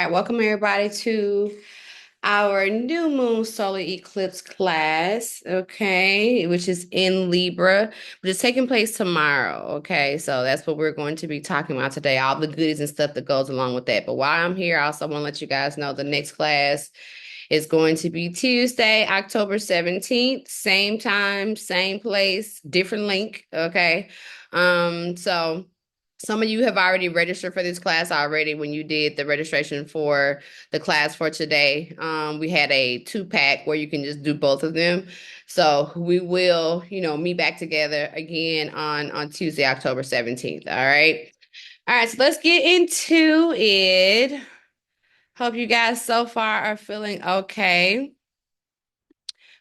right, welcome everybody to our new moon solar eclipse class, okay, which is in Libra, which is taking place tomorrow, okay? So that's what we're going to be talking about today, all the goodies and stuff that goes along with that. But while I'm here, I also want to let you guys know the next class is going to be Tuesday, October 17th, same time, same place, different link, okay? So some of you have already registered for this class already when you did the registration for the class for today. We had a two-pack where you can just do both of them. So we will, meet back together again on Tuesday, October 17th. All right. All right, so let's get into it. Hope you guys so far are feeling okay.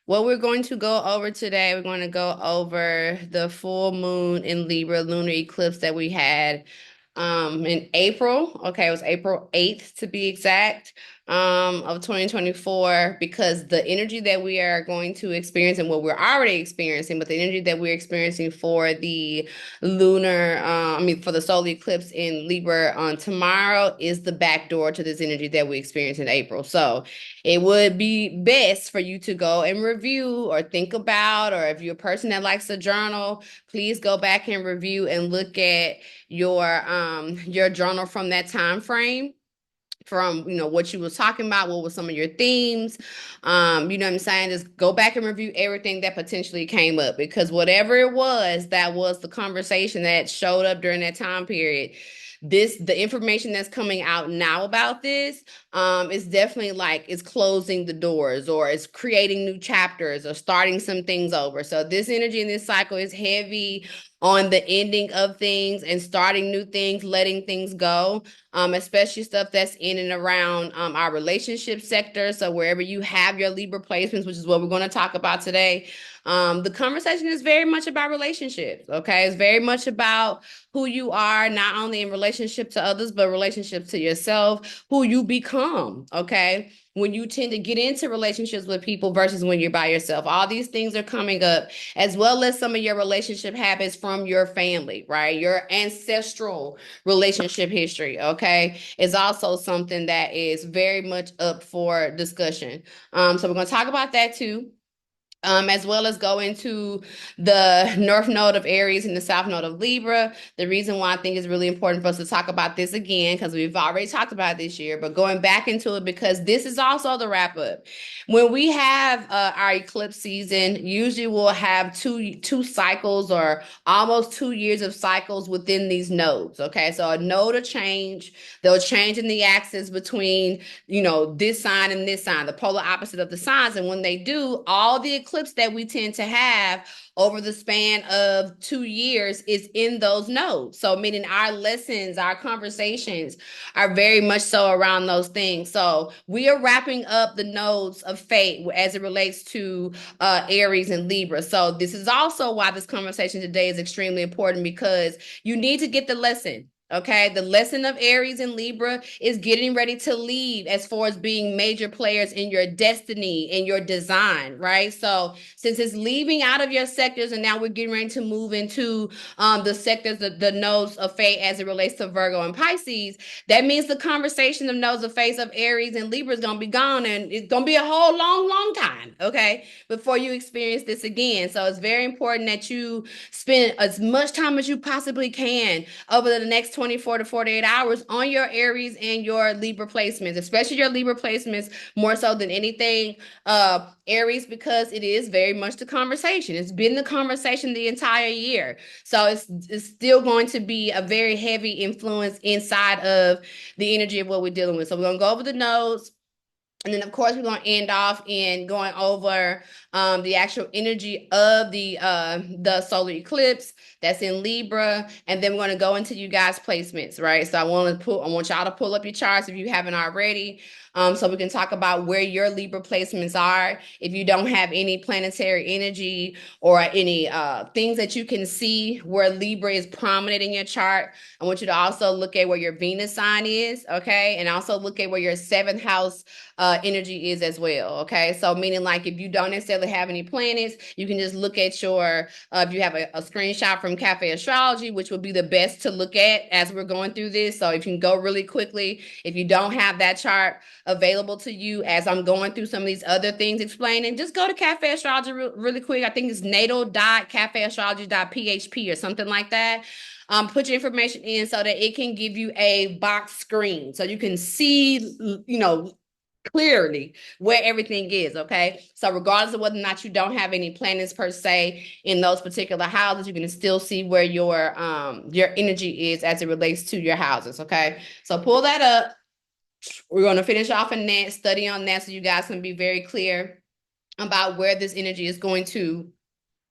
What we're going to go over today, we're going to go over the full moon in Libra lunar eclipse that we had in April. Okay, it was April 8th to be exact, of 2024, because the energy that we are going to experience and what we're already experiencing, but the energy that we're experiencing for the for the solar eclipse in Libra on tomorrow is the backdoor to this energy that we experienced in April. So it would be best for you to go and review or think about, or if you're a person that likes to journal, please go back and review and look at your journal from that time frame, from what you was talking about, what was some of your themes. You know what I'm saying? Just go back and review everything that potentially came up, because whatever it was, that was the conversation that showed up during that time period. The information that's coming out now about this is definitely like it's closing the doors, or it's creating new chapters, or starting some things over. So this energy in this cycle is heavy on the ending of things and starting new things, letting things go, especially stuff that's in and around our relationship sector. So wherever you have your Libra placements, which is what we're going to talk about today, the conversation is very much about relationships, okay? It's very much about who you are, not only in relationship to others, but relationship to yourself, who you become, okay? When you tend to get into relationships with people versus when you're by yourself. All these things are coming up, as well as some of your relationship habits from your family, right? Your ancestral relationship history, okay, is also something that is very much up for discussion. So we're going to talk about that too. As well as go into the North Node of Aries and the South Node of Libra. The reason why I think it's really important for us to talk about this again, because we've already talked about it this year, but going back into it because this is also the wrap up. When we have our eclipse season, usually we'll have two cycles, or almost 2 years of cycles within these nodes. Okay, so a node will change. They'll change in the axis between this sign and this sign, the polar opposite of the signs. And when they do, all the eclipse that we tend to have over the span of 2 years is in those nodes. So meaning our lessons, our conversations are very much so around those things. So we are wrapping up the nodes of fate as it relates to Aries and Libra. So this is also why this conversation today is extremely important, because you need to get the lesson. Okay, the lesson of Aries and Libra is getting ready to leave as far as being major players in your destiny and your design, right? So since it's leaving out of your sectors, and now we're getting ready to move into the sectors, the nodes of fate as it relates to Virgo and Pisces, that means the conversation of nodes of fate of Aries and Libra is going to be gone, and it's going to be a whole long time, okay, before you experience this again. So it's very important that you spend as much time as you possibly can over the next 24 to 48 hours on your Aries and your Libra placements, especially your Libra placements more so than anything. Aries, because it is very much the conversation. It's been the conversation the entire year. So it's still going to be a very heavy influence inside of the energy of what we're dealing with. So we're going to go over the nodes. And then, of course, we're going to end off in going over the actual energy of the solar eclipse that's in Libra, and then we're going to go into you guys' placements, right? So I want y'all to pull up your charts if you haven't already, so we can talk about where your Libra placements are. If you don't have any planetary energy or any things that you can see where Libra is prominent in your chart, I want you to also look at where your Venus sign is, okay, and also look at where your seventh house energy is as well. Okay, so meaning like if you don't necessarily have any planets, you can just look at your if you have a screenshot from Cafe Astrology, which would be the best to look at as we're going through this. So if you can go really quickly, if you don't have that chart available to you as I'm going through some of these other things explaining, just go to Cafe Astrology really quick. I think it's natal.cafeastrology.php or something like that. Put your information in so that it can give you a box screen so you can see, clearly where everything is. Okay, so regardless of whether or not you don't have any planets per se in those particular houses, you can still see where your energy is as it relates to your houses. Okay, so pull that up. We're going to finish off in that, study on that, so you guys can be very clear about where this energy is going to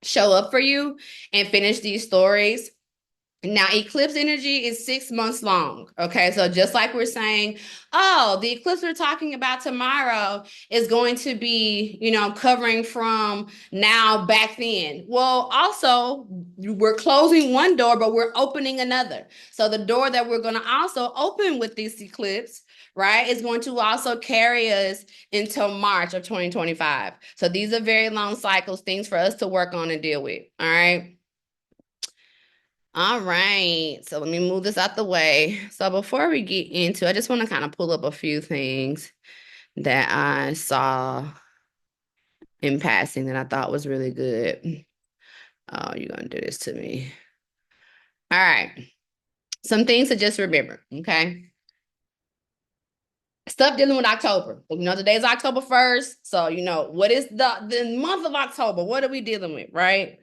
show up for you and finish these stories. Now, eclipse energy is 6 months long. Okay, so just like we're saying, oh, the eclipse we're talking about tomorrow is going to be, covering from now back then. Well, also, we're closing one door, but we're opening another. So the door that we're going to also open with this eclipse, right, is going to also carry us until March of 2025. So these are very long cycles, things for us to work on and deal with. All right. All right, so let me move this out the way. So before we get into, I just want to kind of pull up a few things that I saw in passing that I thought was really good. Oh, you're going to do this to me. All right, some things to just remember, okay? Stuff dealing with October. Today's October 1st, so what is the month of October? What are we dealing with, right?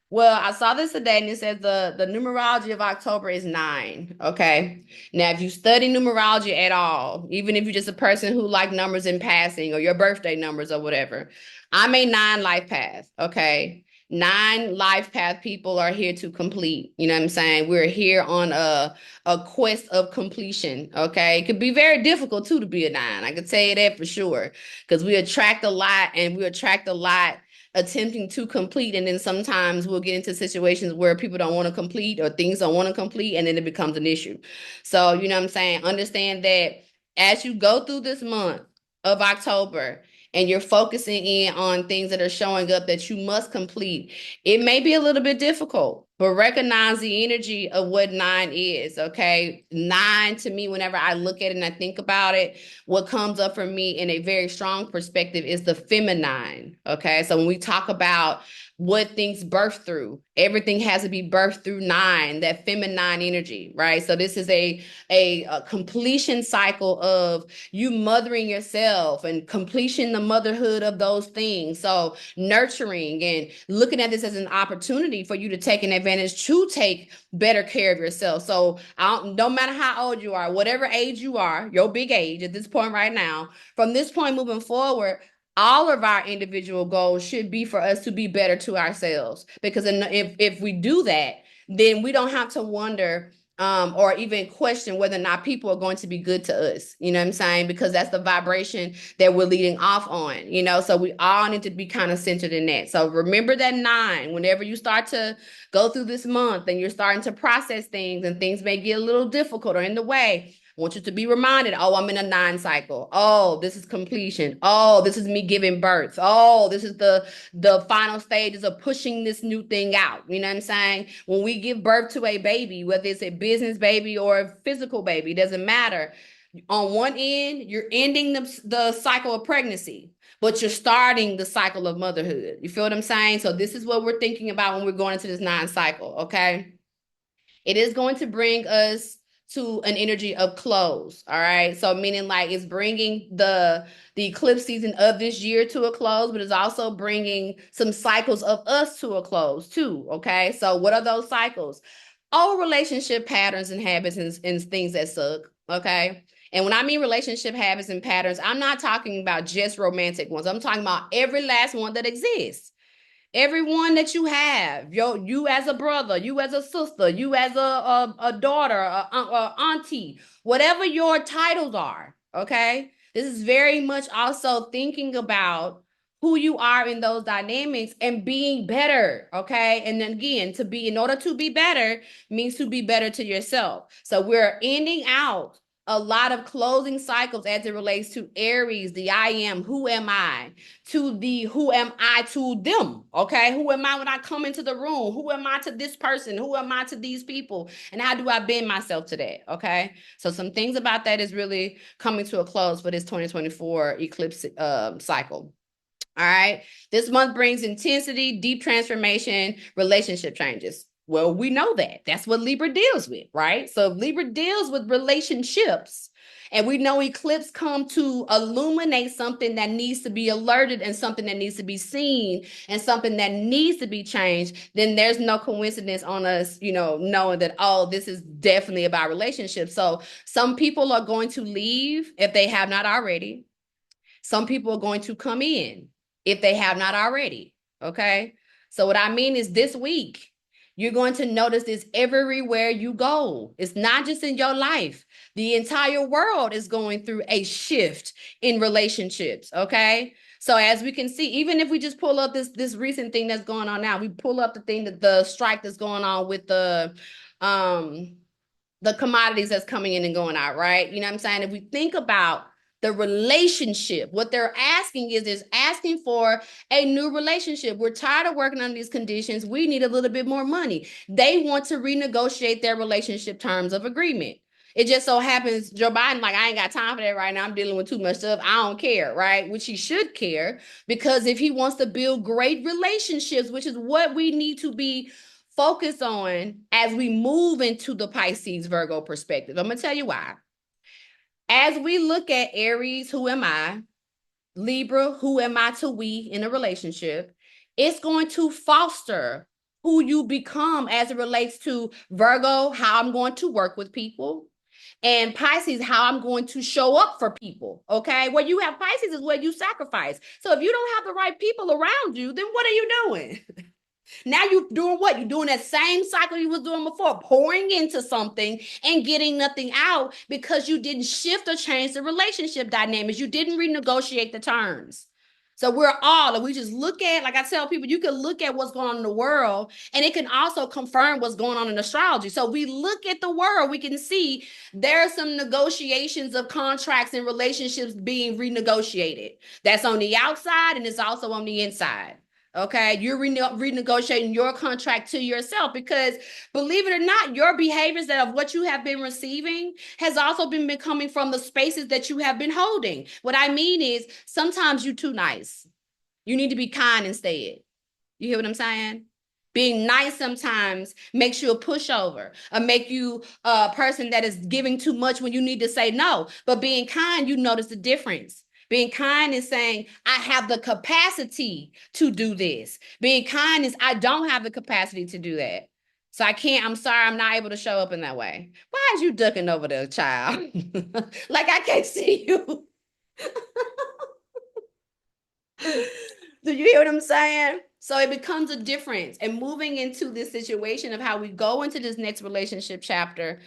Well, I saw this today and it says the numerology of October is 9. Okay. Now, if you study numerology at all, even if you're just a person who like numbers in passing or your birthday numbers or whatever, I'm a 9 life path. Okay. 9 life path people are here to complete. You know what I'm saying? We're here on a quest of completion. Okay. It could be very difficult too to be a 9. I could tell you that for sure. Because we attract a lot attempting to complete, and then sometimes we'll get into situations where people don't want to complete or things don't want to complete, and then it becomes an issue. So you know what I'm saying, understand that as you go through this month of October and you're focusing in on things that are showing up that you must complete, it may be a little bit difficult, but recognize the energy of what 9 is. Okay, 9 to me, whenever I look at it and I think about it, what comes up for me in a very strong perspective is the feminine. Okay, so when we talk about what things birth through, everything has to be birthed through 9, that feminine energy, right? So this is a completion cycle of you mothering yourself and completion the motherhood of those things. So nurturing and looking at this as an opportunity for you to take an advantage to take better care of yourself. So no matter how old you are, whatever age you are, your big age at this point right now, from this point moving forward, all of our individual goals should be for us to be better to ourselves. Because if we do that, then we don't have to wonder or even question whether or not people are going to be good to us. You know what I'm saying? Because that's the vibration that we're leading off on, so we all need to be kind of centered in that. So remember that 9, whenever you start to go through this month and you're starting to process things and things may get a little difficult or in the way, I want you to be reminded, oh, I'm in a 9 cycle. Oh, this is completion. Oh, this is me giving birth. Oh, this is the final stages of pushing this new thing out. You know what I'm saying? When we give birth to a baby, whether it's a business baby or a physical baby, doesn't matter. On one end, you're ending the cycle of pregnancy, but you're starting the cycle of motherhood. You feel what I'm saying? So this is what we're thinking about when we're going into this 9 cycle, okay? It is going to bring us to an energy of close. All right. So meaning like it's bringing the eclipse season of this year to a close, but it's also bringing some cycles of us to a close too. Okay. So what are those cycles? All relationship patterns and habits and things that suck. Okay. And when I mean relationship habits and patterns, I'm not talking about just romantic ones. I'm talking about every last one that exists. Everyone that you have, you as a brother, you as a sister, you as a daughter, a auntie, whatever your titles are, okay? This is very much also thinking about who you are in those dynamics and being better, okay? And then again, in order to be better means to be better to yourself. So we're ending out a lot of closing cycles as it relates to Aries, the I am, who am I, to the who am I to them, okay? Who am I when I come into the room? Who am I to this person? Who am I to these people? And how do I bend myself to that, okay? So some things about that is really coming to a close for this 2024 eclipse cycle. All right. This month brings intensity, deep transformation, relationship changes. Well, we know that. That's what Libra deals with, right? So if Libra deals with relationships, and we know eclipse come to illuminate something that needs to be alerted and something that needs to be seen and something that needs to be changed, then there's no coincidence on us, knowing that, oh, this is definitely about relationships. So some people are going to leave if they have not already. Some people are going to come in if they have not already. Okay. So, what I mean is this week, you're going to notice this everywhere you go. It's not just in your life. The entire world is going through a shift in relationships. Okay. So as we can see, even if we just pull up this recent thing that's going on now, we pull up the thing that the strike that's going on with the commodities that's coming in and going out, right? You know what I'm saying? If we think about the relationship, what they're asking is asking for a new relationship. We're tired of working on these conditions. We need a little bit more money. They want to renegotiate their relationship terms of agreement. It just so happens Joe Biden, like, I ain't got time for that right now. I'm dealing with too much stuff. I don't care, right? Which he should care, because if he wants to build great relationships, which is what we need to be focused on as we move into the Pisces Virgo perspective. I'm going to tell you why. As we look at Aries, who am I? Libra, who am I to we in a relationship? It's going to foster who you become as it relates to Virgo, how I'm going to work with people, and Pisces, how I'm going to show up for people. Okay. Where you have Pisces is where you sacrifice. So if you don't have the right people around you, then what are you doing? Now you're doing what? You're doing that same cycle you was doing before, pouring into something and getting nothing out because you didn't shift or change the relationship dynamics. You didn't renegotiate the terms. So we just look at, like I tell people, you can look at what's going on in the world, and it can also confirm what's going on in astrology. So we look at the world, we can see there are some negotiations of contracts and relationships being renegotiated. That's on the outside, and it's also on the inside. Okay, you're renegotiating your contract to yourself because, believe it or not, your behaviors that of what you have been receiving has also been coming from the spaces that you have been holding. What I mean is sometimes you're too nice. You need to be kind instead. You hear what I'm saying? Being nice sometimes makes you a pushover or make you a person that is giving too much when you need to say no. But being kind, you notice the difference. Being kind is saying, I have the capacity to do this. Being kind is, I don't have the capacity to do that. So I can't, I'm sorry, I'm not able to show up in that way. Why is you ducking over there, child? Like I can't see you. Do you hear what I'm saying? So it becomes a difference. And moving into this situation of how we go into this next relationship chapter,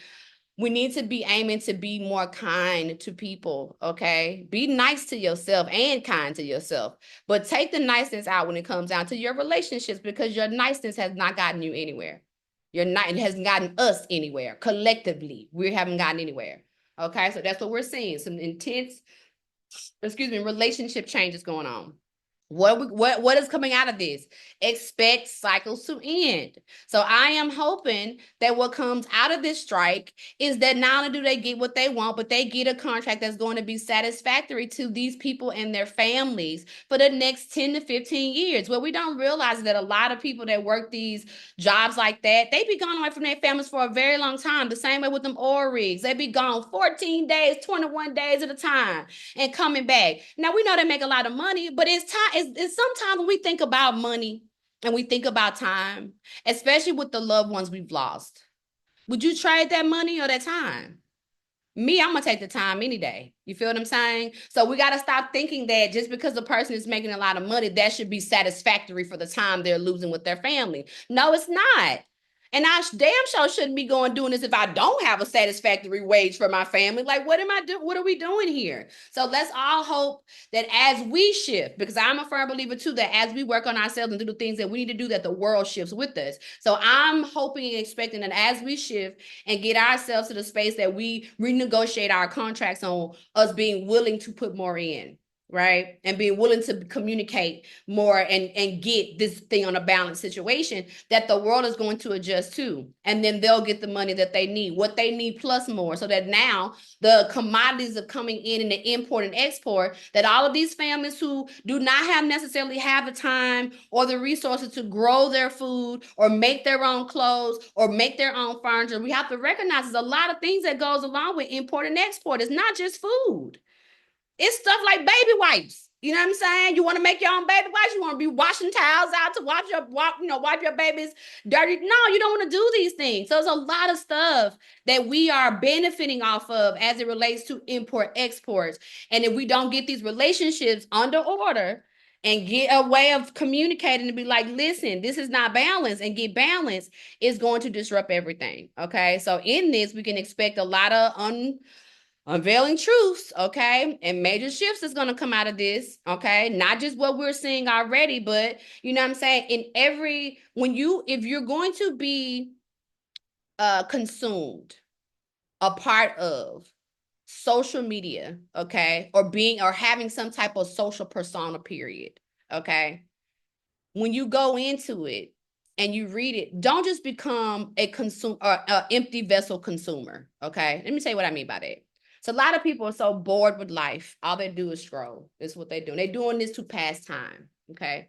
we need to be aiming to be more kind to people, okay? Be nice to yourself and kind to yourself. But take the niceness out when it comes down to your relationships, because your niceness has not gotten you anywhere. It hasn't gotten us anywhere. Collectively, we haven't gotten anywhere. Okay, so that's what we're seeing. Some intense, relationship changes going on. What is coming out of this? Expect cycles to end. So I am hoping that what comes out of this strike is that not only do they get what they want, but they get a contract that's going to be satisfactory to these people and their families for the next 10 to 15 years. What we don't realize is that a lot of people that work these jobs like that, they be gone away from their families for a very long time. The same way with them oil rigs. They be gone 14 days, 21 days at a time and coming back. Now we know they make a lot of money, but it's time. It's sometimes when we think about money and we think about time, especially with the loved ones we've lost. Would you trade that money or that time? Me, I'm gonna take the time any day. You feel what I'm saying? So we gotta stop thinking that just because the person is making a lot of money, that should be satisfactory for the time they're losing with their family. No, it's not. And I damn sure shouldn't be going doing this if I don't have a satisfactory wage for my family. Like, what am I doing? What are we doing here? So let's all hope that as we shift, because I'm a firm believer too, that as we work on ourselves and do the things that we need to do, that the world shifts with us. So I'm hoping and expecting that as we shift and get ourselves to the space that we renegotiate our contracts on us being willing to put more in, right? And being willing to communicate more and get this thing on a balanced situation, that the world is going to adjust to. And then they'll get the money that they need, what they need plus more, so that now the commodities are coming in the import and export, that all of these families who do not have necessarily have the time or the resources to grow their food or make their own clothes or make their own furniture, we have to recognize there's a lot of things that goes along with import and export. It's not just food. It's stuff like baby wipes. You know what I'm saying? You want to make your own baby wipes. You want to be washing towels out to wipe your baby's dirty. No, you don't want to do these things. So there's a lot of stuff that we are benefiting off of as it relates to import exports. And if we don't get these relationships under order and get a way of communicating to be like, listen, this is not balanced, and get balance, is going to disrupt everything. Okay. So in this, we can expect a lot of unveiling truths, okay, and major shifts is going to come out of this, okay, not just what we're seeing already, but you know what I'm saying, in every, if you're going to be consumed, a part of social media, okay, or having some type of social persona, period, okay, when you go into it and you read it, don't just become a consumer or an empty vessel consumer. Okay. Let me tell you what I mean by that. So a lot of people are so bored with life. All they do is scroll. This is what they do. They're doing this to pass time. Okay.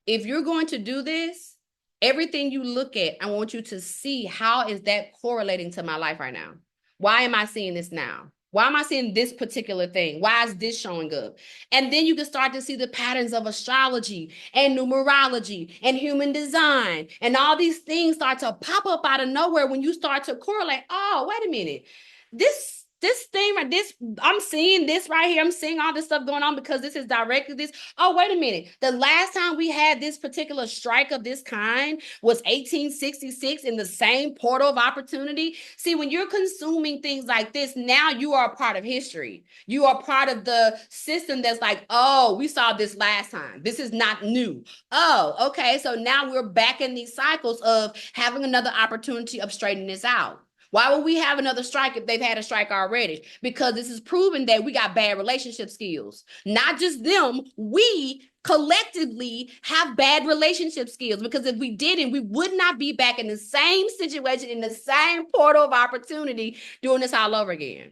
If you're going to do this, everything you look at, I want you to see, how is that correlating to my life right now? Why am I seeing this now? Why am I seeing this particular thing? Why is this showing up? And then you can start to see the patterns of astrology and numerology and human design. And all these things start to pop up out of nowhere when you start to correlate. Oh, wait a minute. This thing right, this, I'm seeing this right here. I'm seeing all this stuff going on because this is directly this. Oh, wait a minute. The last time we had this particular strike of this kind was 1866 in the same portal of opportunity. See, when you're consuming things like this, now you are a part of history. You are part of the system that's like, oh, we saw this last time. This is not new. Oh, okay. So now we're back in these cycles of having another opportunity of straightening this out. Why would we have another strike if they've had a strike already? Because this is proven that we got bad relationship skills. Not just them, we collectively have bad relationship skills, because if we didn't, we would not be back in the same situation, in the same portal of opportunity, doing this all over again.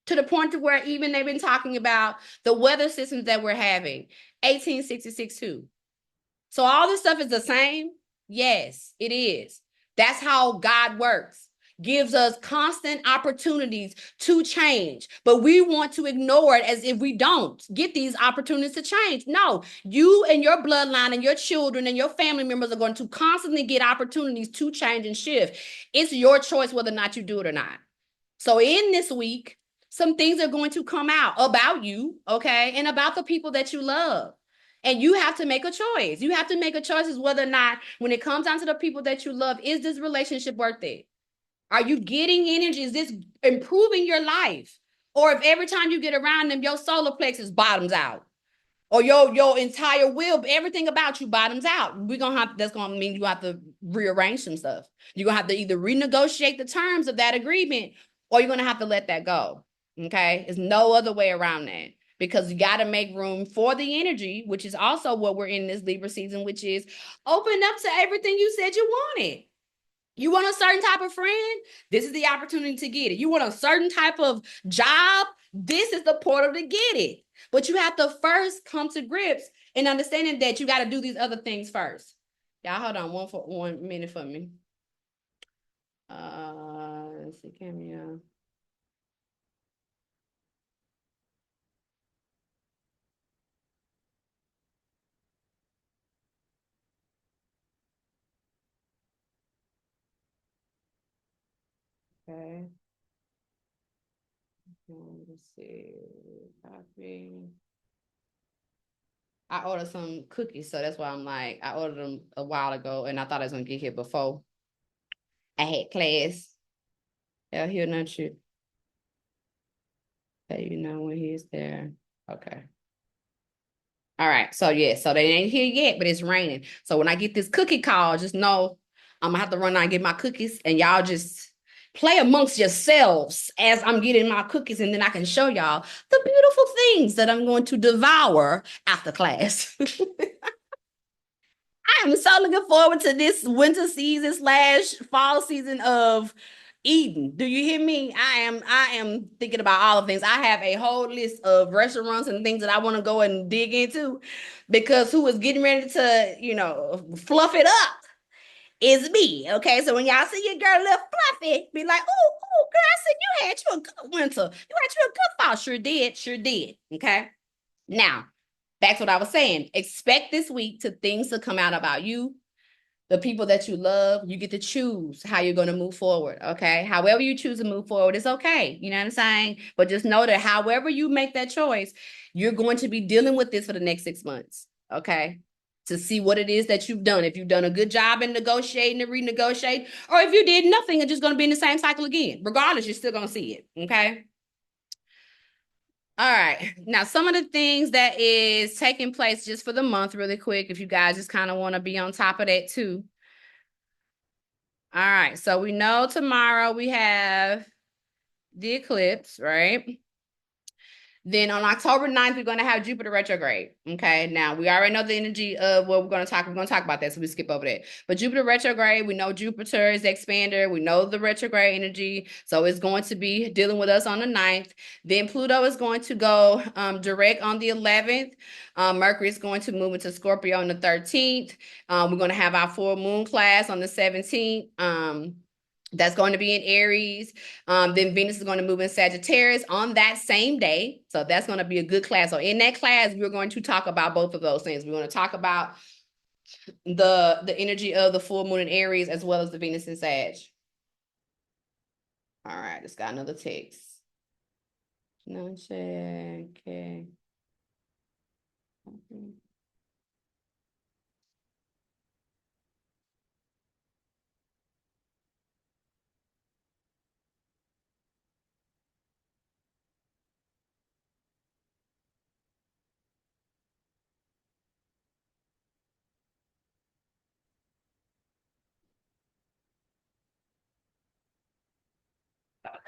To the point to where even they've been talking about the weather systems that we're having, 1866 too. So all this stuff is the same? Yes, it is. That's how God works. Gives us constant opportunities to change, but we want to ignore it as if we don't get these opportunities to change. No, you and your bloodline and your children and your family members are going to constantly get opportunities to change and shift. It's your choice whether or not you do it or not. So in this week, some things are going to come out about you, okay, and about the people that you love. And you have to make a choice. You have to make a choice as whether or not, when it comes down to the people that you love, is this relationship worth it? Are you getting energy? Is this improving your life? Or if every time you get around them, your solar plexus bottoms out, or your entire will, everything about you bottoms out, that's gonna mean you have to rearrange some stuff. You're gonna have to either renegotiate the terms of that agreement, or you're gonna have to let that go. Okay, there's no other way around that, because you got to make room for the energy, which is also what we're in this Libra season, which is open up to everything you said you wanted. You want a certain type of friend? This is the opportunity to get it. You want a certain type of job? This is the portal to get it. But you have to first come to grips and understanding that you got to do these other things first. Y'all hold on 1 minute for me. Let's see, cameo. Okay. Let's see. Copy. I ordered some cookies, so that's why I'm like, I ordered them a while ago, and I thought I was gonna get here before I had class. Yeah, he'll not you. Hey, you know when he's there. Okay. All right. So yeah, so they ain't here yet, but it's raining. So when I get this cookie call, just know I'm gonna have to run out and get my cookies, and y'all just play amongst yourselves as I'm getting my cookies, and then I can show y'all the beautiful things that I'm going to devour after class. I am so looking forward to this winter season slash fall season of Eden. Do you hear me? I am thinking about all of things. I have a whole list of restaurants and things that I want to go and dig into because who is getting ready to, fluff it up is me. Okay. So when y'all see your girl a little fluffy, be like, oh, girl, I said you had you a good winter. You had you a good fall. Sure did. Sure did. Okay. Now, that's what I was saying. Expect this week to things to come out about you, the people that you love. You get to choose how you're going to move forward. Okay. However you choose to move forward, it's okay. You know what I'm saying? But just know that however you make that choice, you're going to be dealing with this for the next 6 months. Okay. To see what it is that you've done. If you've done a good job in negotiating and renegotiate, or if you did nothing and just going to be in the same cycle again. Regardless, you're still going to see it. Okay. All right. Now, some of the things that is taking place just for the month, really quick, if you guys just kind of want to be on top of that too. All right. So we know tomorrow we have the eclipse, right? Then on October 9th, we're going to have Jupiter retrograde. Okay. Now we already know the energy of what we're going to talk. We're going to talk about that. So we skip over that. But Jupiter retrograde, we know Jupiter is the expander. We know the retrograde energy. So it's going to be dealing with us on the 9th. Then Pluto is going to go direct on the 11th. Mercury is going to move into Scorpio on the 13th. We're going to have our full moon class on the 17th. That's going to be in Aries. Then Venus is going to move in Sagittarius on that same day. So that's going to be a good class. So in that class, we're going to talk about both of those things. We're going to talk about the energy of the full moon in Aries as well as the Venus in Sag. All right, just got another text. No check. Okay.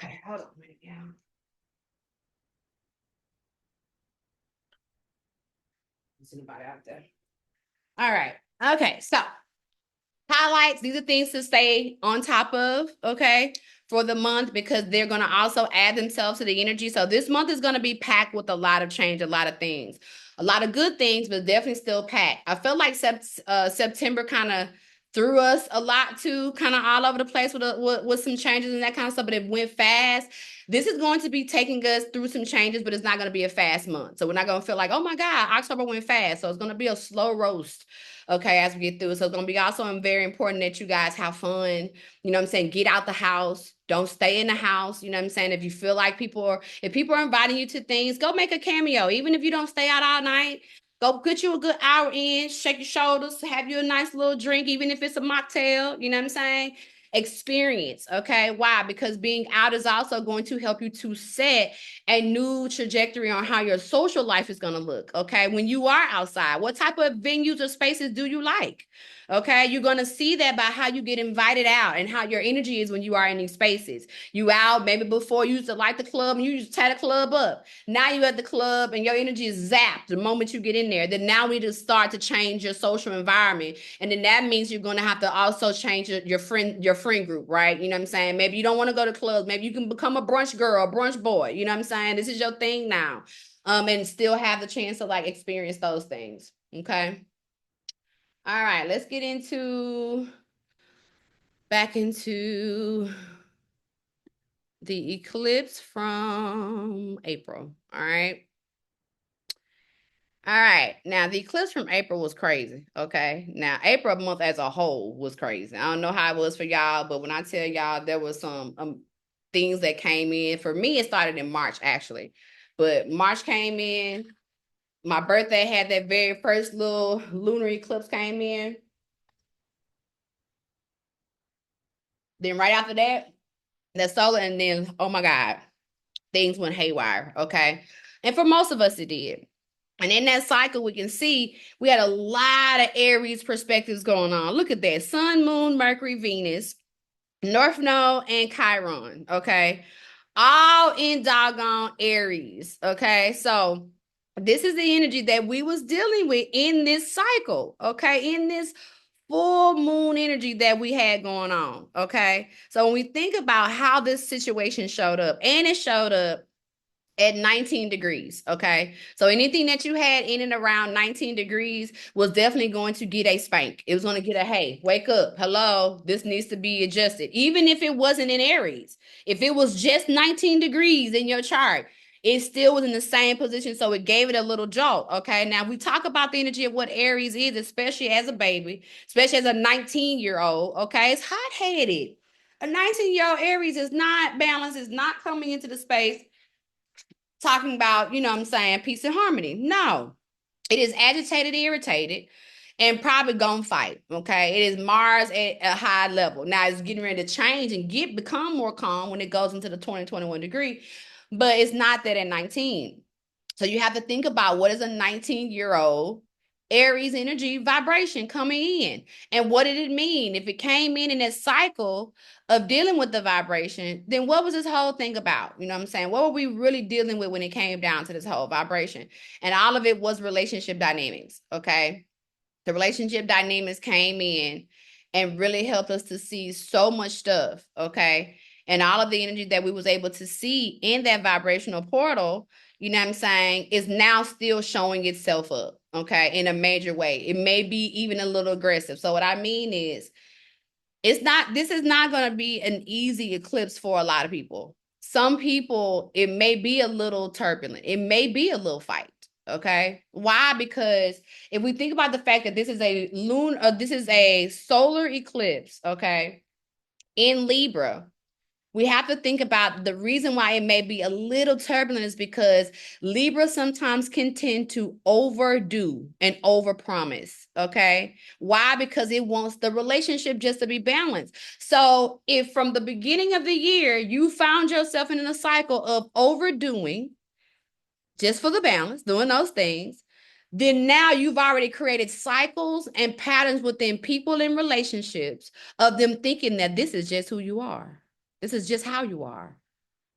Okay, hold on a minute, yeah. There's anybody out there? All right. Okay, so highlights, these are things to stay on top of, okay, for the month because they're going to also add themselves to the energy. So this month is going to be packed with a lot of change, a lot of things, a lot of good things, but definitely still packed. I feel like September kind of threw us a lot too, kind of all over the place with some changes and that kind of stuff, but it went fast. This is going to be taking us through some changes, but it's not going to be a fast month. So we're not going to feel like, oh my God, October went fast. So it's going to be a slow roast, okay, as we get through. So it's going to be also very important that you guys have fun. You know what I'm saying? Get out the house. Don't stay in the house. You know what I'm saying? If you feel like if people are inviting you to things, go make a cameo. Even if you don't stay out all night, go get you a good hour in, shake your shoulders, have you a nice little drink, even if it's a mocktail. You know what I'm saying? Experience. Okay. Why? Because being out is also going to help you to set a new trajectory on how your social life is going to look. Okay. When you are outside, what type of venues or spaces do you like? Okay. You're going to see that by how you get invited out and how your energy is when you are in these spaces. You out, maybe before you used to like the club and you used to tear the club up. Now you at the club and your energy is zapped the moment you get in there. Then now we just start to change your social environment. And then that means you're going to have to also change your friend group, right? You know what I'm saying? Maybe you don't want to go to clubs. Maybe you can become a brunch girl, a brunch boy. You know what I'm saying? This is your thing now. And still have the chance to like experience those things. Okay. All right, let's get back into the eclipse from April. All right. All right. Now the eclipse from April was crazy. Okay. Now April month as a whole was crazy. I don't know how it was for y'all, but when I tell y'all there was some things that came in. For me, it started in March actually. But March came in. My birthday had that very first little lunar eclipse came in. Then right after that, the solar, and then oh my God, things went haywire. Okay. And for most of us, it did. And in that cycle, we can see we had a lot of Aries perspectives going on. Look at that. Sun, Moon, Mercury, Venus, North Node, and Chiron. Okay. All in doggone Aries. Okay. So this is the energy that we was dealing with in this cycle. Okay. In this full moon energy that we had going on. Okay. So when we think about how this situation showed up, and it showed up at 19 degrees. Okay. So anything that you had in and around 19 degrees was definitely going to get a spank. It was going to get a, hey, wake up. Hello. This needs to be adjusted. Even if it wasn't in Aries, if it was just 19 degrees in your chart, it still was in the same position. So it gave it a little jolt. Okay. Now we talk about the energy of what Aries is, especially as a baby, especially as a 19-year-old. Okay. It's hot headed. A 19-year-old Aries is not balanced, is not coming into the space talking about, you know what I'm saying, peace and harmony. No, it is agitated, irritated, and probably gonna fight. Okay. It is Mars at a high level. Now it's getting ready to change and become more calm when it goes into the 2021 degree, but it's not that at 19. So you have to think about what is a 19-year-old Aries energy vibration coming in. And what did it mean? If it came in that cycle of dealing with the vibration, then what was this whole thing about? You know what I'm saying? What were we really dealing with when it came down to this whole vibration? And all of it was relationship dynamics. Okay. The relationship dynamics came in and really helped us to see so much stuff. Okay. And all of the energy that we was able to see in that vibrational portal, you know what I'm saying, is now still showing itself up, okay, in a major way. It may be even a little aggressive. So what I mean is, this is not going to be an easy eclipse for a lot of people. Some people, it may be a little turbulent. It may be a little fight. Okay. Why? Because if we think about the fact that this is this is a solar eclipse, okay, in Libra, we have to think about the reason why it may be a little turbulent is because Libra sometimes can tend to overdo and overpromise. Okay. Why? Because it wants the relationship just to be balanced. So if from the beginning of the year you found yourself in a cycle of overdoing just for the balance, doing those things, then now you've already created cycles and patterns within people and relationships of them thinking that this is just who you are. This is just how you are.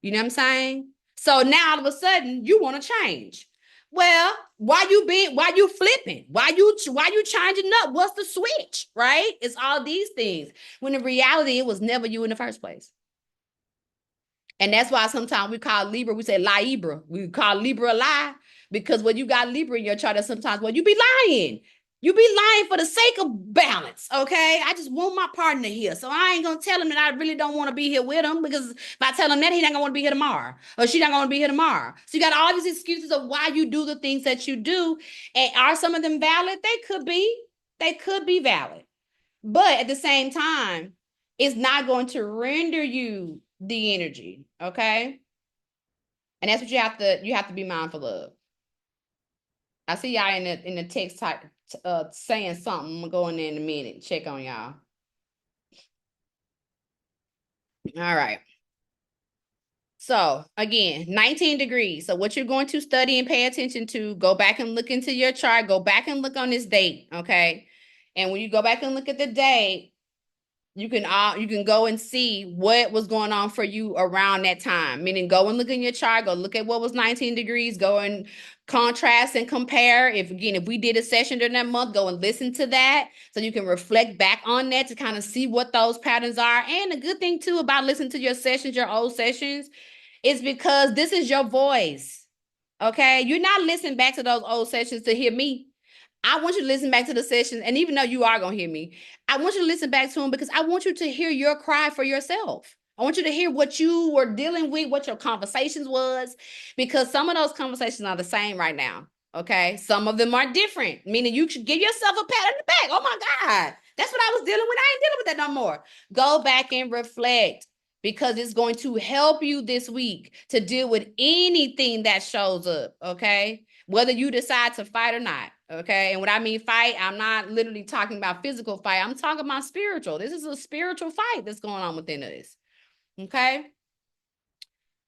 You know what I'm saying? So now all of a sudden you want to change. Well, why you flipping? Why you changing up? What's the switch? Right? It's all these things. When in reality, it was never you in the first place. And that's why sometimes we call Libra, we say Libra. We call Libra a lie because when you got Libra in your chart, sometimes well, you be lying. You be lying for the sake of balance, okay? I just want my partner here. So I ain't gonna tell him that I really don't want to be here with him because if I tell him that, he not gonna want to be here tomorrow. Or she not gonna be here tomorrow. So you got all these excuses of why you do the things that you do. And are some of them valid? They could be. They could be valid. But at the same time, it's not going to render you the energy, okay? And that's what you have to be mindful of. I see y'all in the text type saying something. I'm gonna go in there in a minute, check on y'all. All right. So again, 19 degrees. So what you're going to study and pay attention to, go back and look into your chart, go back and look on this date, okay? And when you go back and look at the date, you can go and see what was going on for you around that time. Meaning go and look in your chart, go look at what was 19 degrees, go and contrast and compare. If we did a session during that month, go and listen to that so you can reflect back on that to kind of see what those patterns are. And the good thing too about listening to your sessions, your old sessions, is because this is your voice. Okay. You're not listening back to those old sessions to hear me. I want you to listen back to the sessions. And even though you are going to hear me, I want you to listen back to them because I want you to hear your cry for yourself. I want you to hear what you were dealing with, what your conversations was, because some of those conversations are the same right now. Okay. Some of them are different, meaning you should give yourself a pat on the back. Oh my God. That's what I was dealing with. I ain't dealing with that no more. Go back and reflect. because it's going to help you this week to deal with anything that shows up, okay? Whether you decide to fight or not, okay? And when I mean fight, I'm not literally talking about physical fight. I'm talking about spiritual. This is a spiritual fight that's going on within us, okay?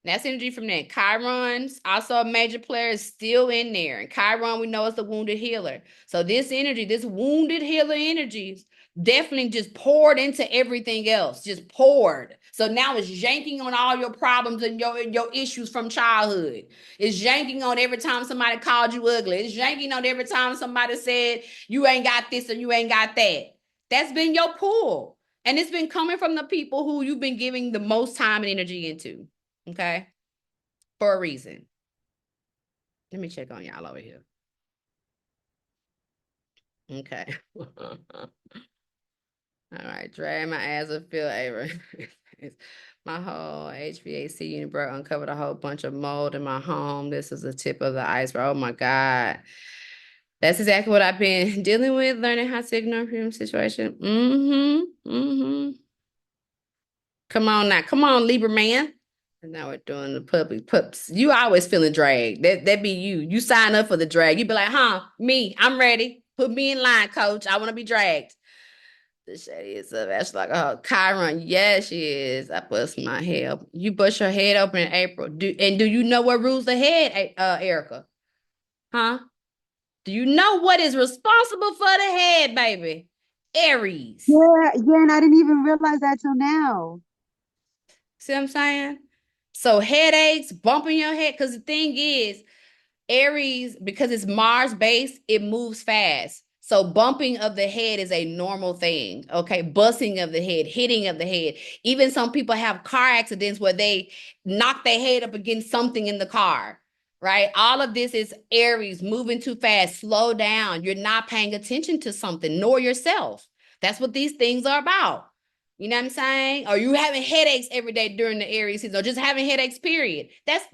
That's energy from that. Chiron's also a major player, is still in there. And Chiron, we know, is the wounded healer. So this energy, this wounded healer energy, definitely just poured into everything else. Just poured. So now it's yanking on all your problems and your issues from childhood. It's yanking on every time somebody called you ugly. It's yanking on every time somebody said you ain't got this or you ain't got that. That's been your pull. And it's been coming from the people who you've been giving the most time and energy into. Okay, for a reason. Let me check on y'all over here. Okay. All right, drag my ass up, Phil Avery. My whole HVAC unit broke, uncovered a whole bunch of mold in my home. This is the tip of the iceberg. Oh my God. That's exactly what I've been dealing with, learning how to ignore from situation. Come on now. Come on, Libra man. And now we're doing the public pups. You always feeling dragged. That be you. You sign up for the drag. You be like, huh, me, I'm ready. Put me in line, coach. I want to be dragged. The shady is up. That's like, oh, Chiron. Yes, she is. I bust my head. You bust your head open in April. Do you know what rules the head, Erica? Huh? Do you know what is responsible for the head, baby? Aries. Yeah, yeah, and I didn't even realize that till now. See what I'm saying? So headaches, bumping your head. Because the thing is, Aries, because it's Mars based, it moves fast. So bumping of the head is a normal thing. Okay. Busting of the head, hitting of the head. Even some people have car accidents where they knock their head up against something in the car. Right. All of this is Aries moving too fast. Slow down. You're not paying attention to something, nor yourself. That's what these things are about. You know what I'm saying? Or you having headaches every day during the Aries season, or just having headaches, period. That's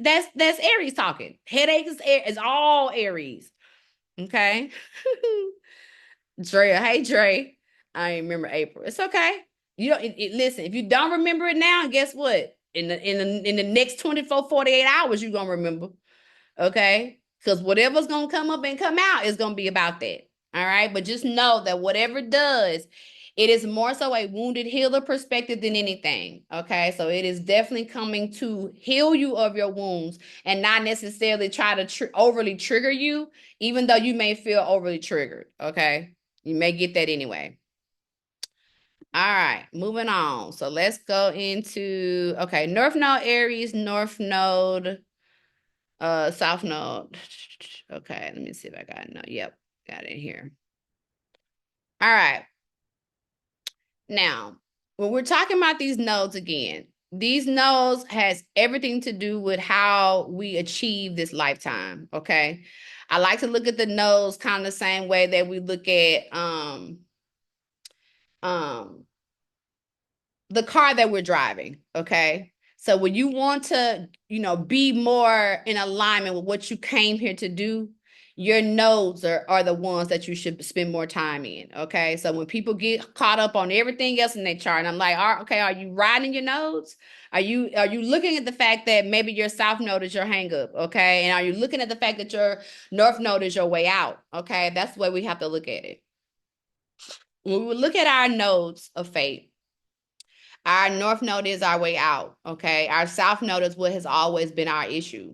Aries talking. Headaches is all Aries. Okay. Dre, hey Dre. I remember April. It's okay. You don't listen, if you don't remember it now, guess what? In the next 24, 48 hours, you're gonna remember. Okay. Because whatever's gonna come up and come out is gonna be about that. All right. But just know that whatever it does, it is more so a wounded healer perspective than anything. Okay. So it is definitely coming to heal you of your wounds and not necessarily try to overly trigger you, even though you may feel overly triggered. Okay. You may get that anyway. All right, moving on. So let's go into, okay, North Node Aries, North Node, South Node. Okay, let me see if I got it. No, yep, got it here. All right. Now, when we're talking about these nodes again, these nodes has everything to do with how we achieve this lifetime. Okay. I like to look at the nodes kind of the same way that we look at um the car that we're driving. Okay. So when you want to, be more in alignment with what you came here to do, your nodes are the ones that you should spend more time in. Okay. So when people get caught up on everything else in their chart, and I'm like, okay, are you riding your nodes? Are you looking at the fact that maybe your south node is your hang up? Okay. And are you looking at the fact that your north node is your way out? Okay. That's the way we have to look at it. When we look at our nodes of fate, our north node is our way out. Okay. Our south node is what has always been our issue.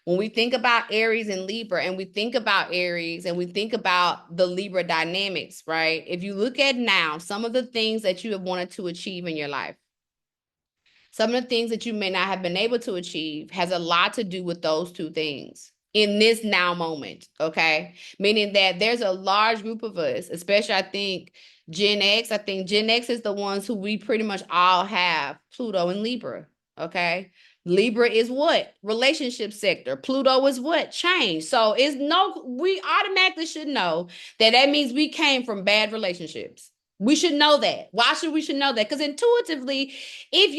When we think about Aries and Libra, and we think about Aries and we think about the Libra dynamics, right? If you look at now, some of the things that you have wanted to achieve in your life, some of the things that you may not have been able to achieve has a lot to do with those two things in this now moment. Okay. Meaning that there's a large group of us, especially I think Gen X is the ones who we pretty much all have Pluto and Libra. Okay. Libra is what? Relationship sector. Pluto is what? Change. So we automatically should know that means we came from bad relationships. We should know that. Why should we know that? Because intuitively, if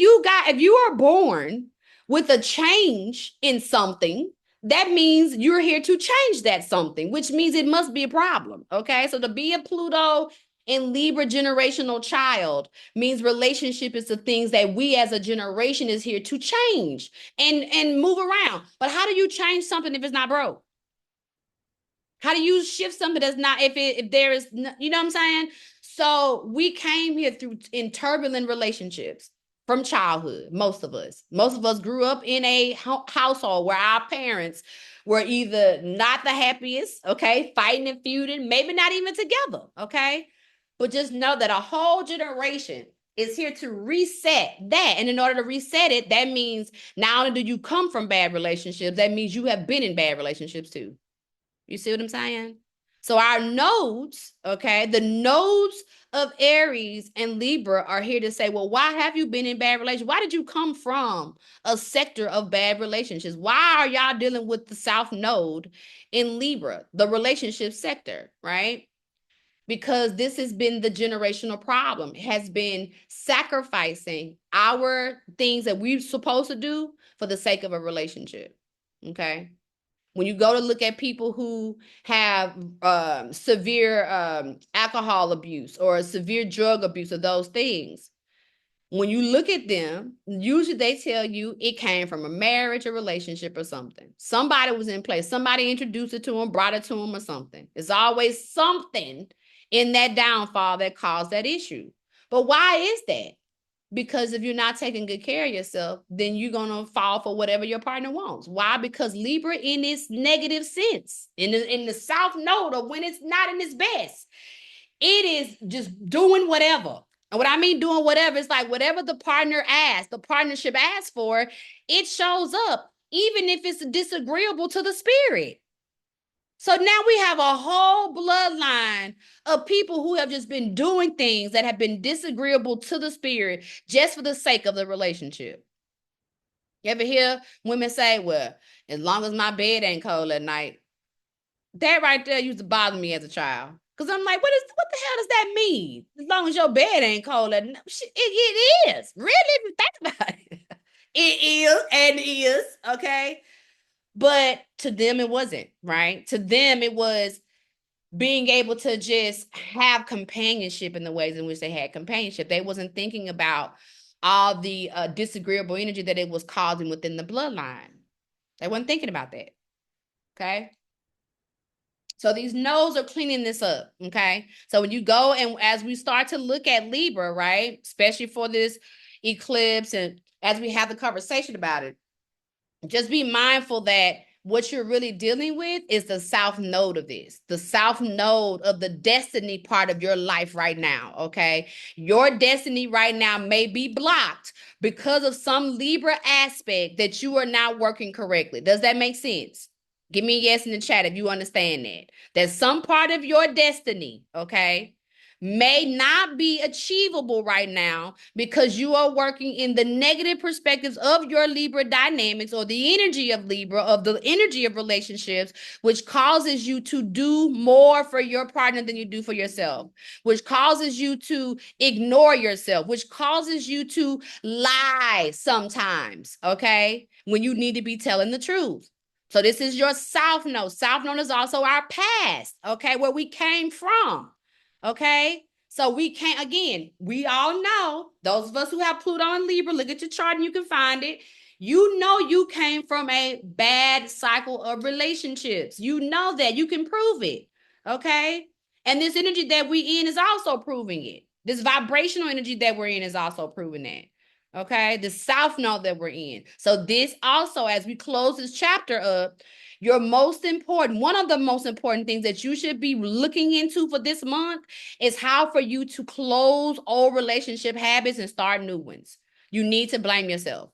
you are born with a change in something, that means you're here to change that something, which means it must be a problem. Okay. So to be a Pluto In Libra, generational child means relationship is the things that we as a generation is here to change and move around. But how do you change something if it's not broke? How do you shift something that's not if there is you know what I'm saying? So we came here through in turbulent relationships from childhood. Most of us grew up in a household where our parents were either not the happiest, okay, fighting and feuding, maybe not even together, okay. But just know that a whole generation is here to reset that, and in order to reset it, that means not only do you come from bad relationships, that means you have been in bad relationships too. You see what I'm saying? So our nodes, okay, the nodes of Aries and Libra are here to say, well, why have you been in bad relations? Why did you come from a sector of bad relationships? Why are y'all dealing with the South Node in Libra, the relationship sector, right? Because this has been the generational problem. It has been sacrificing our things that we're supposed to do for the sake of a relationship, okay? When you go to look at people who have severe alcohol abuse or severe drug abuse or those things, when you look at them, usually they tell you it came from a marriage, a relationship, or something. Somebody was in place. Somebody introduced it to them, brought it to them, or something. It's always something in that downfall that caused that issue. But why is that? Because if you're not taking good care of yourself, then you're going to fall for whatever your partner wants. Why? Because Libra in its negative sense, in the South Node, or when it's not in its best, it is just doing whatever. And what I mean doing whatever, it's like whatever the partner asks, the partnership asks for, it shows up, even if it's disagreeable to the spirit. So now we have a whole bloodline of people who have just been doing things that have been disagreeable to the spirit just for the sake of the relationship. You ever hear women say, well, as long as my bed ain't cold at night? That right there used to bother me as a child. Because I'm like, what the hell does that mean? As long as your bed ain't cold at night. It is. Really, if you think about it. It is and it is, okay? But to them, it wasn't, right? To them, it was being able to just have companionship in the ways in which they had companionship. They wasn't thinking about all the disagreeable energy that it was causing within the bloodline. They weren't thinking about that. Okay. So these nodes are cleaning this up. Okay. So when you go and as we start to look at Libra, right, especially for this eclipse, and as we have the conversation about it, just be mindful that what you're really dealing with is the south node of this, the south node of the destiny part of your life right now. Okay. Your destiny right now may be blocked because of some Libra aspect that you are not working correctly. Does that make sense? Give me a yes in the chat if you understand that. That some part of your destiny, okay, may not be achievable right now because you are working in the negative perspectives of your Libra dynamics, or the energy of Libra, of the energy of relationships, which causes you to do more for your partner than you do for yourself, which causes you to ignore yourself, which causes you to lie sometimes, okay, when you need to be telling the truth. So this is your South Node. South Node is also our past, okay, where we came from. Okay. So we can't, again, we all know, those of us who have Pluto and Libra, look at your chart and you can find it. You know, you came from a bad cycle of relationships. You know that you can prove it. Okay. And this energy that we in is also proving it. This vibrational energy that we're in is also proving that. Okay. The South Node that we're in. So this also, as we close this chapter up, your most important, one of the most important things that you should be looking into for this month is how for you to close old relationship habits and start new ones. You need to blame yourself.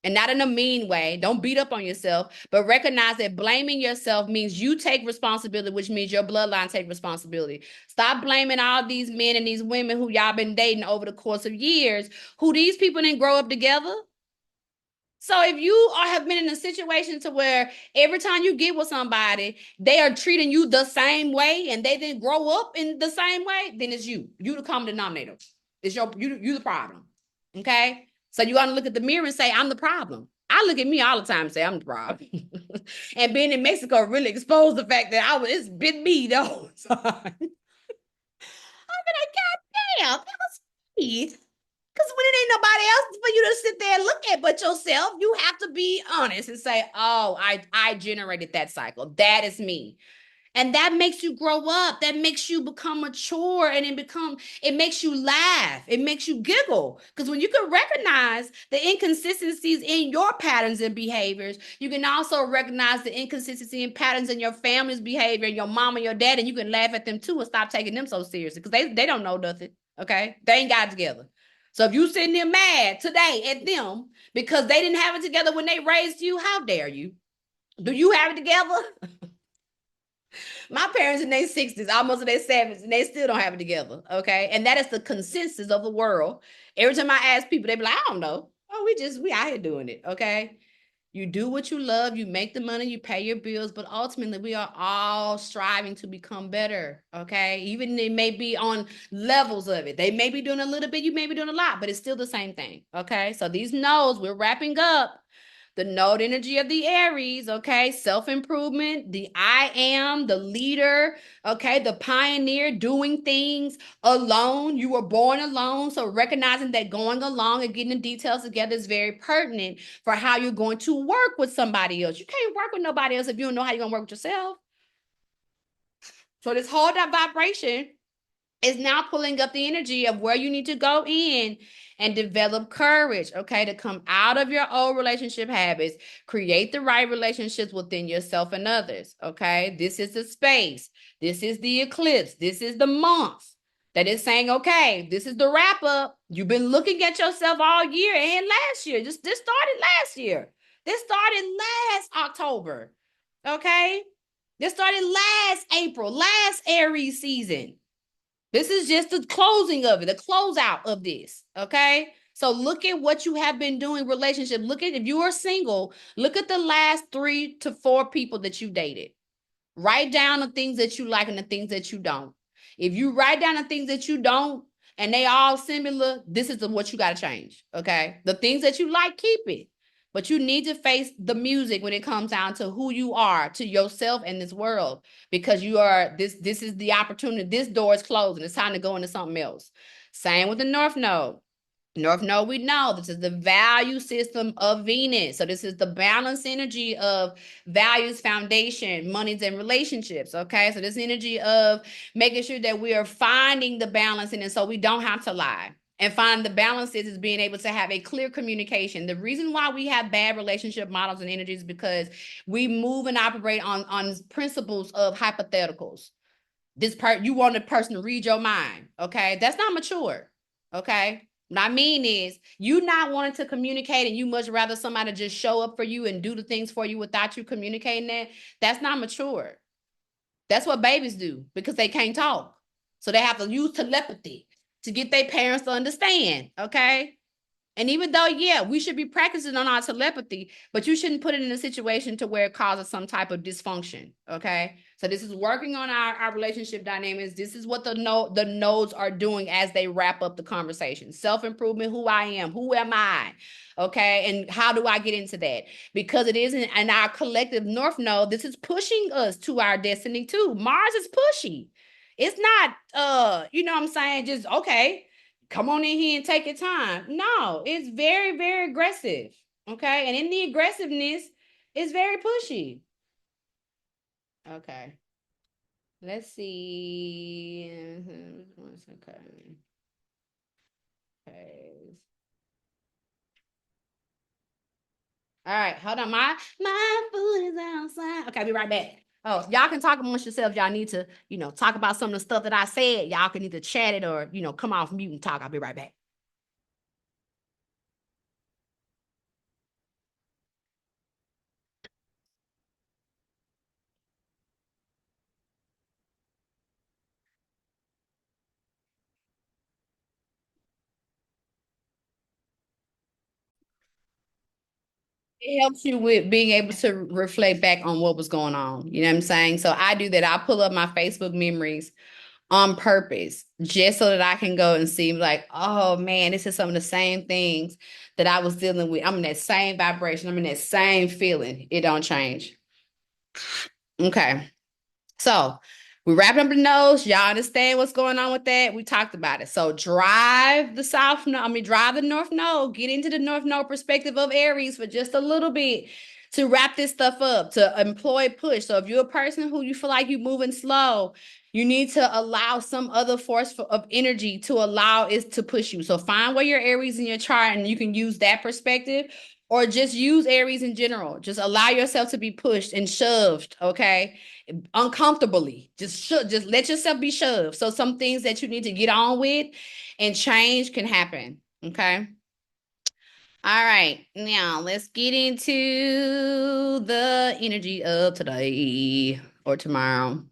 And not in a mean way. Don't beat up on yourself, but recognize that blaming yourself means you take responsibility, which means your bloodline take responsibility. Stop blaming all these men and these women who y'all been dating over the course of years, who these people didn't grow up together. So if you have been in a situation to where every time you get with somebody, they are treating you the same way and they didn't grow up in the same way, then it's you. You the common denominator. It's you the problem. Okay? So you gotta look at the mirror and say, I'm the problem. I look at me all the time and say, I'm the problem. And being in Mexico really exposed the fact that it's been me the whole time. Damn, that was me. Because when it ain't nobody else for you to sit there and look at but yourself, you have to be honest and say, oh, I generated that cycle. That is me. And that makes you grow up. That makes you become mature, and it makes you laugh. It makes you giggle. Because when you can recognize the inconsistencies in your patterns and behaviors, you can also recognize the inconsistency in patterns in your family's behavior, and your mom and your dad, and you can laugh at them too and stop taking them so seriously because they don't know nothing. Okay. They ain't got it together. So if you sitting there mad today at them because they didn't have it together when they raised you, how dare you? Do you have it together? My parents in their 60s, almost in their 70s, and they still don't have it together. Okay. And that is the consensus of the world. Every time I ask people, they be like, I don't know. Oh, we out here doing it. Okay. You do what you love, you make the money, you pay your bills, but ultimately we are all striving to become better. Okay. Even they may be on levels of it. They may be doing a little bit, you may be doing a lot, but it's still the same thing. Okay. So these nodes, we're wrapping up the node energy of the Aries, okay? Self-improvement, the I am, the leader, okay? The pioneer doing things alone. You were born alone. So recognizing that going along and getting the details together is very pertinent for how you're going to work with somebody else. You can't work with nobody else if you don't know how you're going to work with yourself. So this whole that vibration is now pulling up the energy of where you need to go in and develop courage, okay, to come out of your old relationship habits, create the right relationships within yourself and others, okay? This is the space. This is the eclipse. This is the month that is saying, okay, this is the wrap up. You've been looking at yourself all year and last year. This started last year. This started last October, okay? This started last April, last Aries season. This is just the closing of it, the closeout of this. Okay. So look at what you have been doing relationship. Look at if you are single, look at the last 3 to 4 people that you dated. Write down the things that you like and the things that you don't. If you write down the things that you don't and they all similar, this is what you got to change. Okay. The things that you like, keep it. But you need to face the music when it comes down to who you are, to yourself and this world, because you are this is the opportunity. This door is closing. It's time to go into something else. Same with the North Node. North Node, we know this is the value system of Venus. So this is the balance energy of values, foundation, monies, and relationships. Okay. So this energy of making sure that we are finding the balance in it so we don't have to lie. And find the balance is being able to have a clear communication. The reason why we have bad relationship models and energies is because we move and operate on principles of hypotheticals. You want a person to read your mind. Okay. That's not mature. Okay. What I mean is you not wanting to communicate and you much rather somebody just show up for you and do the things for you without you communicating that. That's not mature. That's what babies do because they can't talk. So they have to use telepathy to get their parents to understand. Okay. And even though, yeah, we should be practicing on our telepathy, but you shouldn't put it in a situation to where it causes some type of dysfunction. Okay. So this is working on our relationship dynamics. This is what the nodes are doing as they wrap up the conversation. Self-improvement, who I am, who am I? Okay. And how do I get into that? Because it is in our collective North Node, this is pushing us to our destiny too. Mars is pushy. It's not you know what I'm saying, just okay, come on in here and take your time. No, it's very, very aggressive. Okay. And in the aggressiveness, it's very pushy. Okay. Let's see. Okay. Okay. All right. Hold on. My food is outside. Okay, I'll be right back. Oh, y'all can talk amongst yourselves. Y'all need to, talk about some of the stuff that I said. Y'all can either chat it or, come off mute and talk. I'll be right back. It helps you with being able to reflect back on what was going on. You know what I'm saying? So I do that. I pull up my Facebook memories on purpose just so that I can go and see like, oh man, this is some of the same things that I was dealing with. I'm in that same vibration. I'm in that same feeling. It don't change. Okay. So We wrapping up the nose. Y'all understand what's going on with that? We talked about it. So drive the south node. I mean, drive the north node. Get into the north node perspective of Aries for just a little bit to wrap this stuff up, to employ push. So if you're a person who you feel like you're moving slow, you need to allow some other force of energy to allow it to push you. So find where your Aries in your chart and you can use that perspective, or just use Aries in general. Just allow yourself to be pushed and shoved, okay? Uncomfortably. Just let yourself be shoved. So some things that you need to get on with and change can happen, okay? All right, now let's get into the energy of today or tomorrow.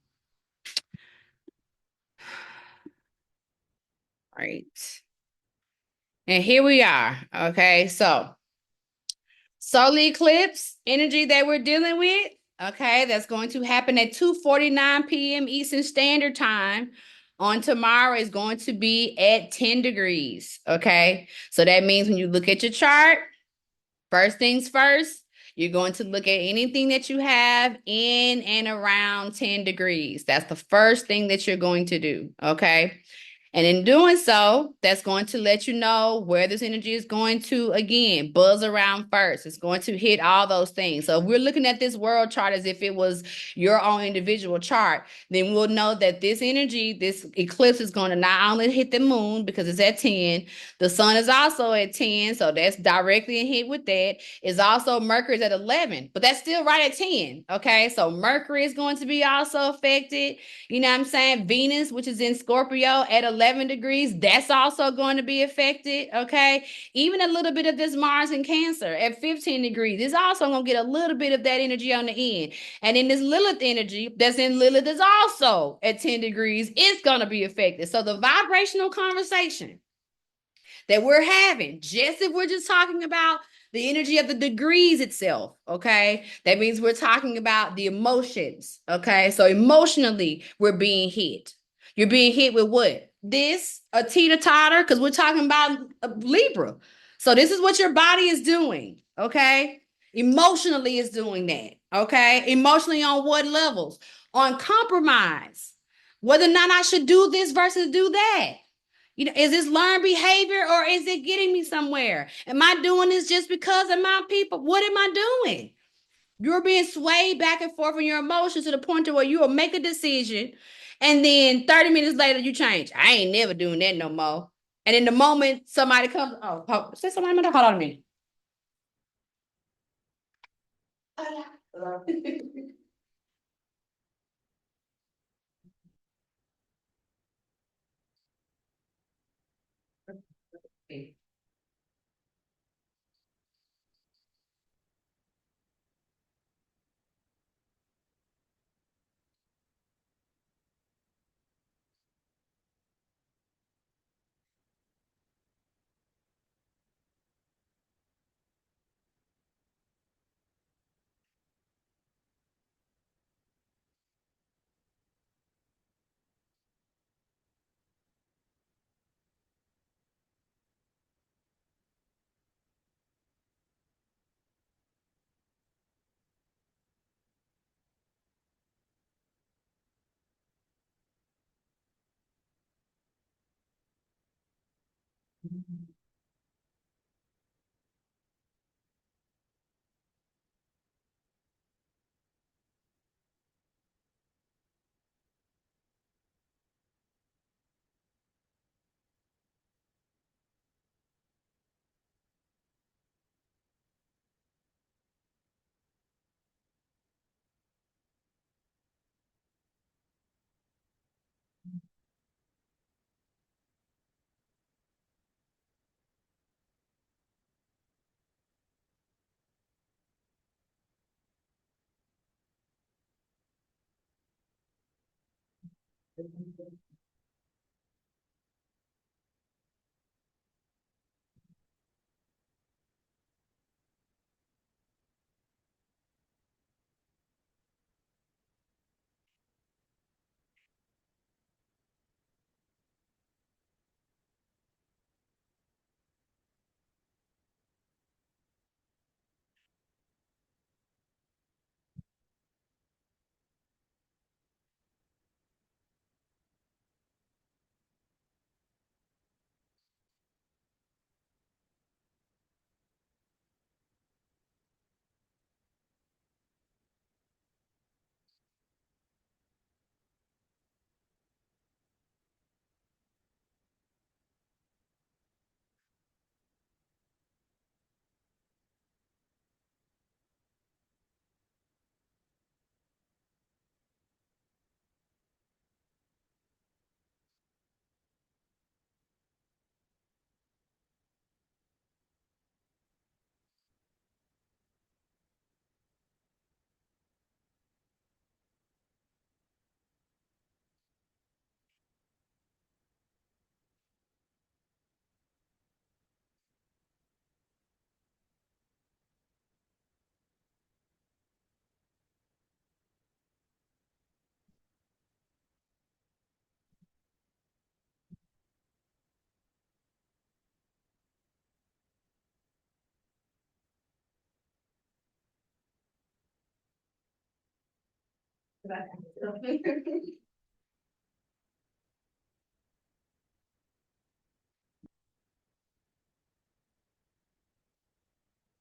All right. And here we are. Okay, so solar eclipse energy that we're dealing with. Okay, that's going to happen at 2:49 p.m. Eastern Standard Time. On tomorrow is going to be at 10 degrees. Okay, so that means when you look at your chart, first things first, you're going to look at anything that you have in and around 10 degrees. That's the first thing that you're going to do. Okay. And in doing so, that's going to let you know where this energy is going to, again, buzz around first. It's going to hit all those things. So if we're looking at this world chart as if it was your own individual chart, then we'll know that this energy, this eclipse is going to not only hit the moon because it's at 10, the sun is also at 10. So that's directly in hit with that. It's also Mercury's at 11, but that's still right at 10. Okay. So Mercury is going to be also affected. You know what I'm saying? Venus, which is in Scorpio at 11 degrees, that's also going to be affected. Okay. Even a little bit of this Mars in Cancer at 15 degrees is also going to get a little bit of that energy on the end. And then this Lilith energy that's in Lilith is also at 10 degrees. It's going to be affected. So the vibrational conversation that we're having, just if we're just talking about the energy of the degrees itself, okay? That means we're talking about the emotions, okay? So emotionally, we're being hit. You're being hit with what? This, a teeter-totter, because we're talking about a Libra. So this is what your body is doing, okay? Emotionally is doing that, okay? Emotionally on what levels? On compromise. Whether or not I should do this versus do that. You know, is this learned behavior or is it getting me somewhere? Am I doing this just because of my people? What am I doing? You're being swayed back and forth in your emotions to the point to where you will make a decision and then 30 minutes later you change. I ain't never doing that no more. And in the moment somebody comes, say somebody, hold on a minute.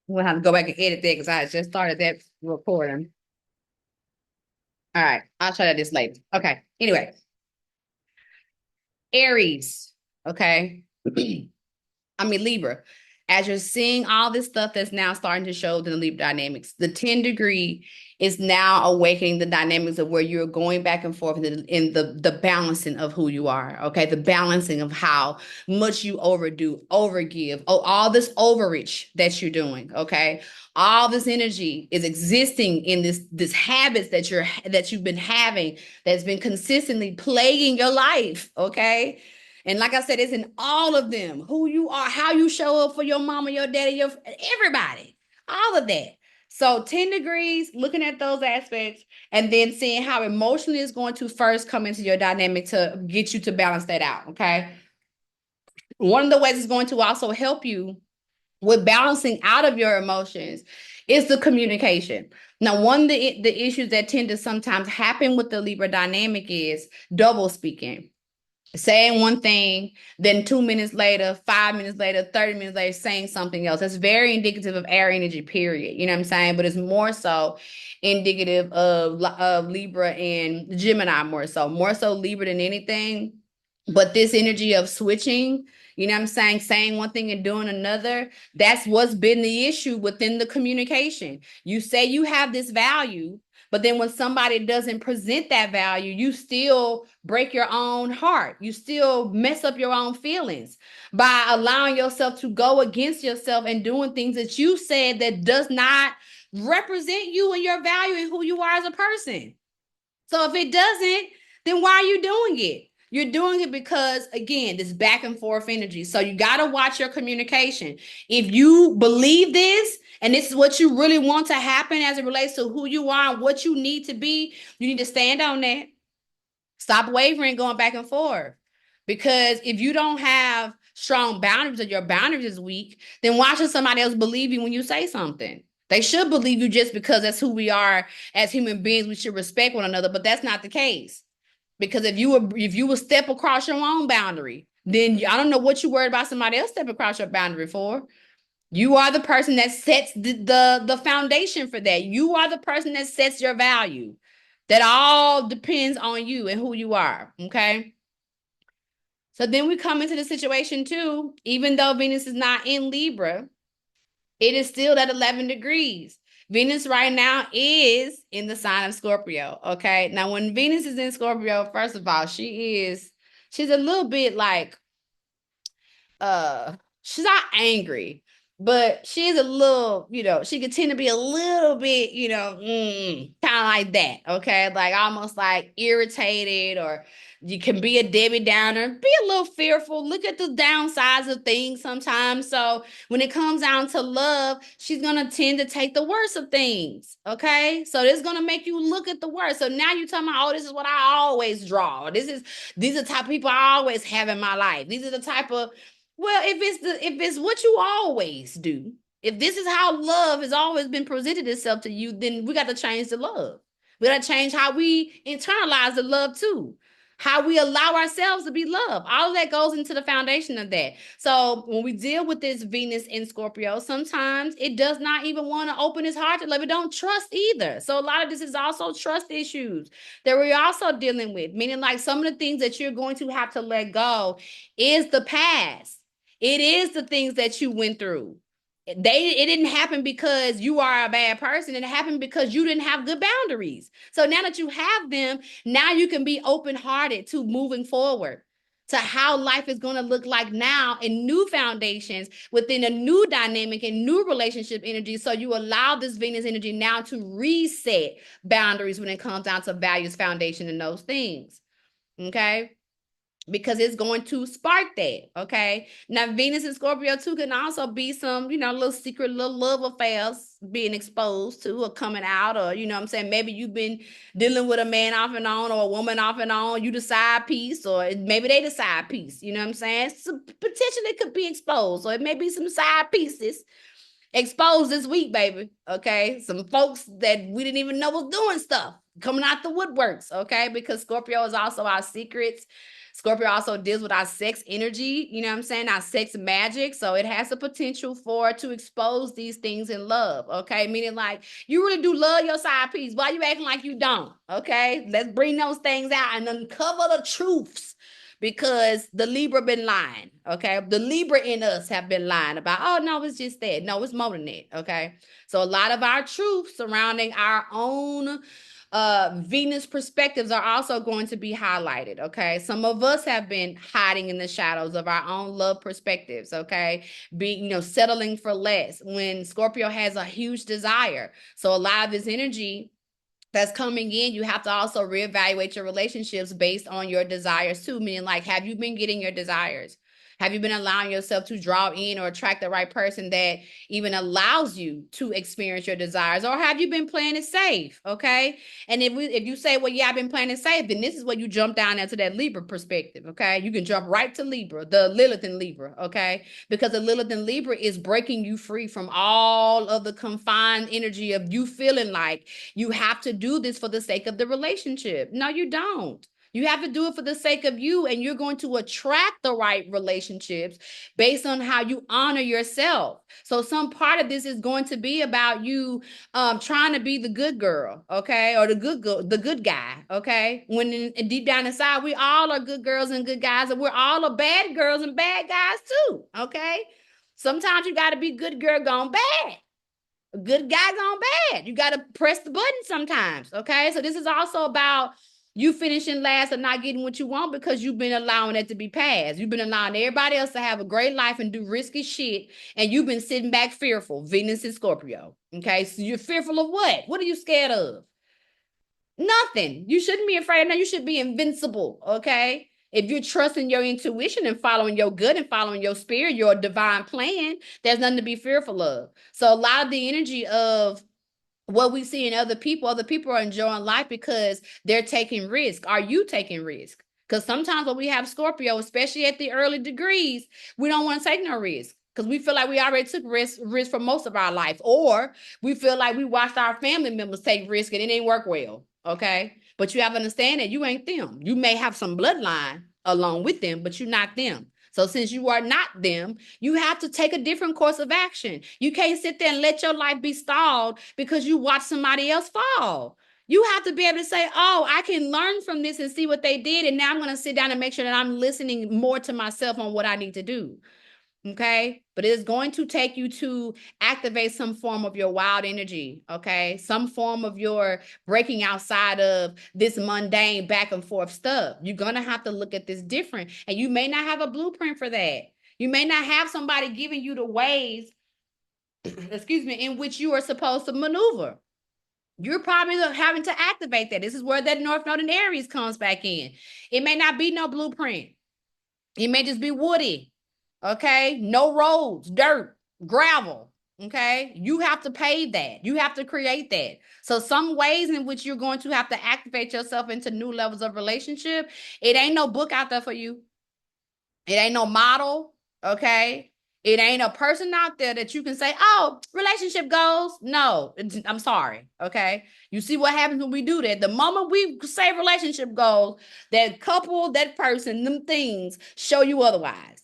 We'll have to go back and edit that because I just started that recording. All right, I'll try that this later. Okay. Anyway, Aries. Okay. I mean Libra, as you're seeing all this stuff that's now starting to show the Libra dynamics, the 10 degree is now awakening the dynamics of where you're going back and forth in the balancing of who you are. Okay, the balancing of how much you overdo, overgive, oh, all this overreach that you're doing. Okay, all this energy is existing in this habits that you've been having that's been consistently plaguing your life. Okay, and like I said, it's in all of them. Who you are, how you show up for your mama, your daddy, your everybody, all of that. So 10 degrees, looking at those aspects, and then seeing how emotionally is going to first come into your dynamic to get you to balance that out. Okay. One of the ways it's going to also help you with balancing out of your emotions is the communication. Now, one of the issues that tend to sometimes happen with the Libra dynamic is double speaking, saying one thing, then 2 minutes later, 5 minutes later, 30 minutes later, saying something else. That's very indicative of air energy, period. You know what I'm saying? But it's more so indicative of Libra and Gemini, more so Libra than anything. But this energy of switching, you know what I'm saying one thing and doing another, that's what's been the issue within the communication. You say you have this value, but then when somebody doesn't present that value, you still break your own heart. You still mess up your own feelings by allowing yourself to go against yourself and doing things that you said that does not represent you and your value and who you are as a person. So if it doesn't, then why are you doing it? You're doing it because, again, this back and forth energy. So you got to watch your communication. If you believe this and this is what you really want to happen as it relates to who you are and what you need to be, you need to stand on that. Stop wavering, going back and forth. Because if you don't have strong boundaries or your boundaries is weak, then why should somebody else believe you when you say something? They should believe you just because that's who we are as human beings. We should respect one another, but that's not the case. Because if you will step across your own boundary, then I don't know what you worried about somebody else stepping across your boundary for. You are the person that sets the foundation for that. You are the person that sets your value. That all depends on you and who you are. Okay. So then we come into the situation too, even though Venus is not in Libra, it is still at 11 degrees. Venus right now is in the sign of Scorpio. Okay. Now, when Venus is in Scorpio, first of all, she's a little bit like she's not angry, but she's a little, she could tend to be a little bit, kind of like that. Okay, like almost like irritated, or you can be a Debbie Downer, be a little fearful, look at the downsides of things sometimes. So when it comes down to love, she's gonna tend to take the worst of things. Okay, so this is gonna make you look at the worst. So now you're talking about, oh, this is what I always draw. These are the type of people I always have in my life. These are the type of, well, if it's what you always do, if this is how love has always been presented itself to you, then we got to change the love. We got to change how we internalize the love too. How we allow ourselves to be loved. All of that goes into the foundation of that. So when we deal with this Venus in Scorpio, sometimes it does not even want to open its heart to love. It don't trust either. So a lot of this is also trust issues that we're also dealing with. Meaning, like, some of the things that you're going to have to let go is the past. It is the things that you went through. It didn't happen because you are a bad person. It happened because you didn't have good boundaries. So now that you have them, now you can be open-hearted to moving forward to how life is going to look like now in new foundations within a new dynamic and new relationship energy. So you allow this Venus energy now to reset boundaries when it comes down to values, foundation, and those things. Okay, because it's going to spark that. Okay. Now, Venus and Scorpio too can also be some, little secret little love affairs being exposed to or coming out, or, what I'm saying, maybe you've been dealing with a man off and on or a woman off and on, you the side piece, or maybe they the side piece, you know what I'm saying? So potentially it could be exposed. So it may be some side pieces exposed this week, baby. Okay. Some folks that we didn't even know was doing stuff. coming out the woodworks, okay? Because Scorpio is also our secrets. Scorpio also deals with our sex energy, you know what I'm saying? Our sex magic. So it has the potential to expose these things in love, okay? Meaning like you really do love your side piece. Why you acting like you don't? Okay? Let's bring those things out and uncover the truths because the Libra been lying, okay? The Libra in us have been lying about, oh no, it's just that. No, it's more than that, okay? So a lot of our truths surrounding our own Venus perspectives are also going to be highlighted. Okay. Some of us have been hiding in the shadows of our own love perspectives. Okay. Being, settling for less when Scorpio has a huge desire. So a lot of this energy that's coming in, you have to also reevaluate your relationships based on your desires too. Meaning, like, have you been getting your desires? Have you been allowing yourself to draw in or attract the right person that even allows you to experience your desires? Or have you been playing it safe? Okay. And if you say, well, yeah, I've been playing it safe, then this is where you jump down into that Libra perspective. Okay. You can jump right to Libra, the Lilith in Libra. Okay. Because the Lilith in Libra is breaking you free from all of the confined energy of you feeling like you have to do this for the sake of the relationship. No, you don't. You have to do it for the sake of you, and you're going to attract the right relationships based on how you honor yourself. So some part of this is going to be about you trying to be the good girl, okay, or the good girl, the good guy, okay. When deep down inside, we all are good girls and good guys, and we're all are bad girls and bad guys too, okay. Sometimes you got to be good girl gone bad. Good guys on bad. You got to press the button sometimes. Okay. So this is also about you finishing last and not getting what you want because you've been allowing it to be passed. You've been allowing everybody else to have a great life and do risky shit. And you've been sitting back fearful. Venus and Scorpio. Okay. So you're fearful of what? What are you scared of? Nothing. You shouldn't be afraid. No, you should be invincible. Okay. If you're trusting your intuition and following your gut and following your spirit, your divine plan, there's nothing to be fearful of. So a lot of the energy of what we see in other people are enjoying life because they're taking risk. Are you taking risk? Because sometimes when we have Scorpio, especially at the early degrees, we don't want to take no risk because we feel like we already took risk for most of our life, or we feel like we watched our family members take risk and it didn't work well. Okay, but you have to understand that you ain't them. You may have some bloodline along with them, but you're not them. So since you are not them, you have to take a different course of action. You can't sit there and let your life be stalled because you watch somebody else fall. You have to be able to say, oh, I can learn from this and see what they did. And now I'm going to sit down and make sure that I'm listening more to myself on what I need to do. Okay. But it's going to take you to activate some form of your wild energy. Okay. Some form of your breaking outside of this mundane back and forth stuff. You're going to have to look at this different. And you may not have a blueprint for that. You may not have somebody giving you the ways, excuse me, in which you are supposed to maneuver. You're probably having to activate that. This is where that North Node in Aries comes back in. It may not be no blueprint. It may just be woody. Okay. No roads, dirt, gravel. Okay. You have to pave that. You have to create that. So some ways in which you're going to have to activate yourself into new levels of relationship. It ain't no book out there for you. It ain't no model. Okay. It ain't a person out there that you can say, oh, relationship goals. No, I'm sorry. Okay. You see what happens when we do that. The moment we say relationship goals, that couple, that person, them things show you otherwise.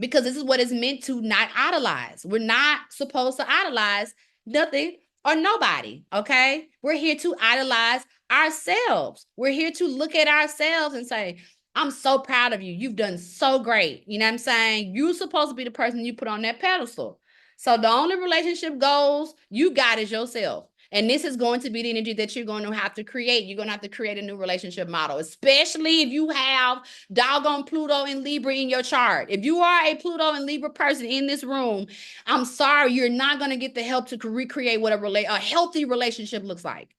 Because this is what it's meant to not idolize. We're not supposed to idolize nothing or nobody. Okay. We're here to idolize ourselves. We're here to look at ourselves and say, I'm so proud of you. You've done so great. You know what I'm saying? You're supposed to be the person you put on that pedestal. So the only relationship goals you got is yourself. And this is going to be the energy that you're going to have to create. You're going to have to create a new relationship model, especially if you have doggone Pluto and Libra in your chart. If you are a Pluto and Libra person in this room, I'm sorry, you're not going to get the help to recreate what a healthy relationship looks like.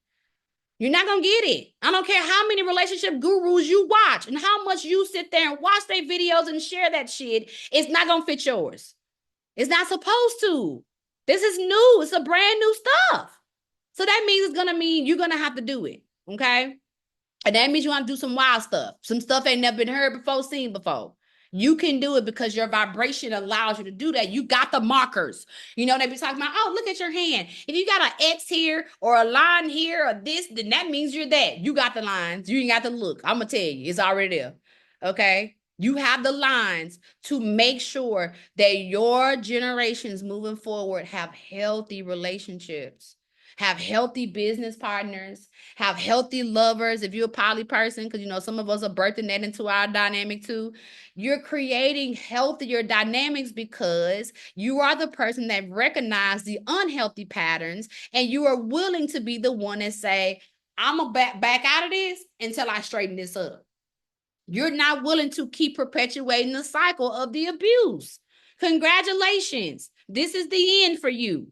You're not going to get it. I don't care how many relationship gurus you watch and how much you sit there and watch their videos and share that shit. It's not going to fit yours. It's not supposed to. This is new. It's a brand new stuff. So that means it's going to mean you're going to have to do it. Okay. And that means you want to do some wild stuff. Some stuff ain't never been heard before, seen before. You can do it because your vibration allows you to do that. You got the markers. You know, they be talking about, oh, look at your hand. If you got an X here or a line here or this, then that means you're that. You got the lines. You ain't got to look. I'm going to tell you, it's already there. Okay. You have the lines to make sure that your generations moving forward have healthy relationships, have healthy business partners, have healthy lovers. If you're a poly person, because, you know, some of us are birthing that into our dynamic too. You're creating healthier dynamics because you are the person that recognizes the unhealthy patterns, and you are willing to be the one that say, I'm going to back out of this until I straighten this up. You're not willing to keep perpetuating the cycle of the abuse. Congratulations. This is the end for you.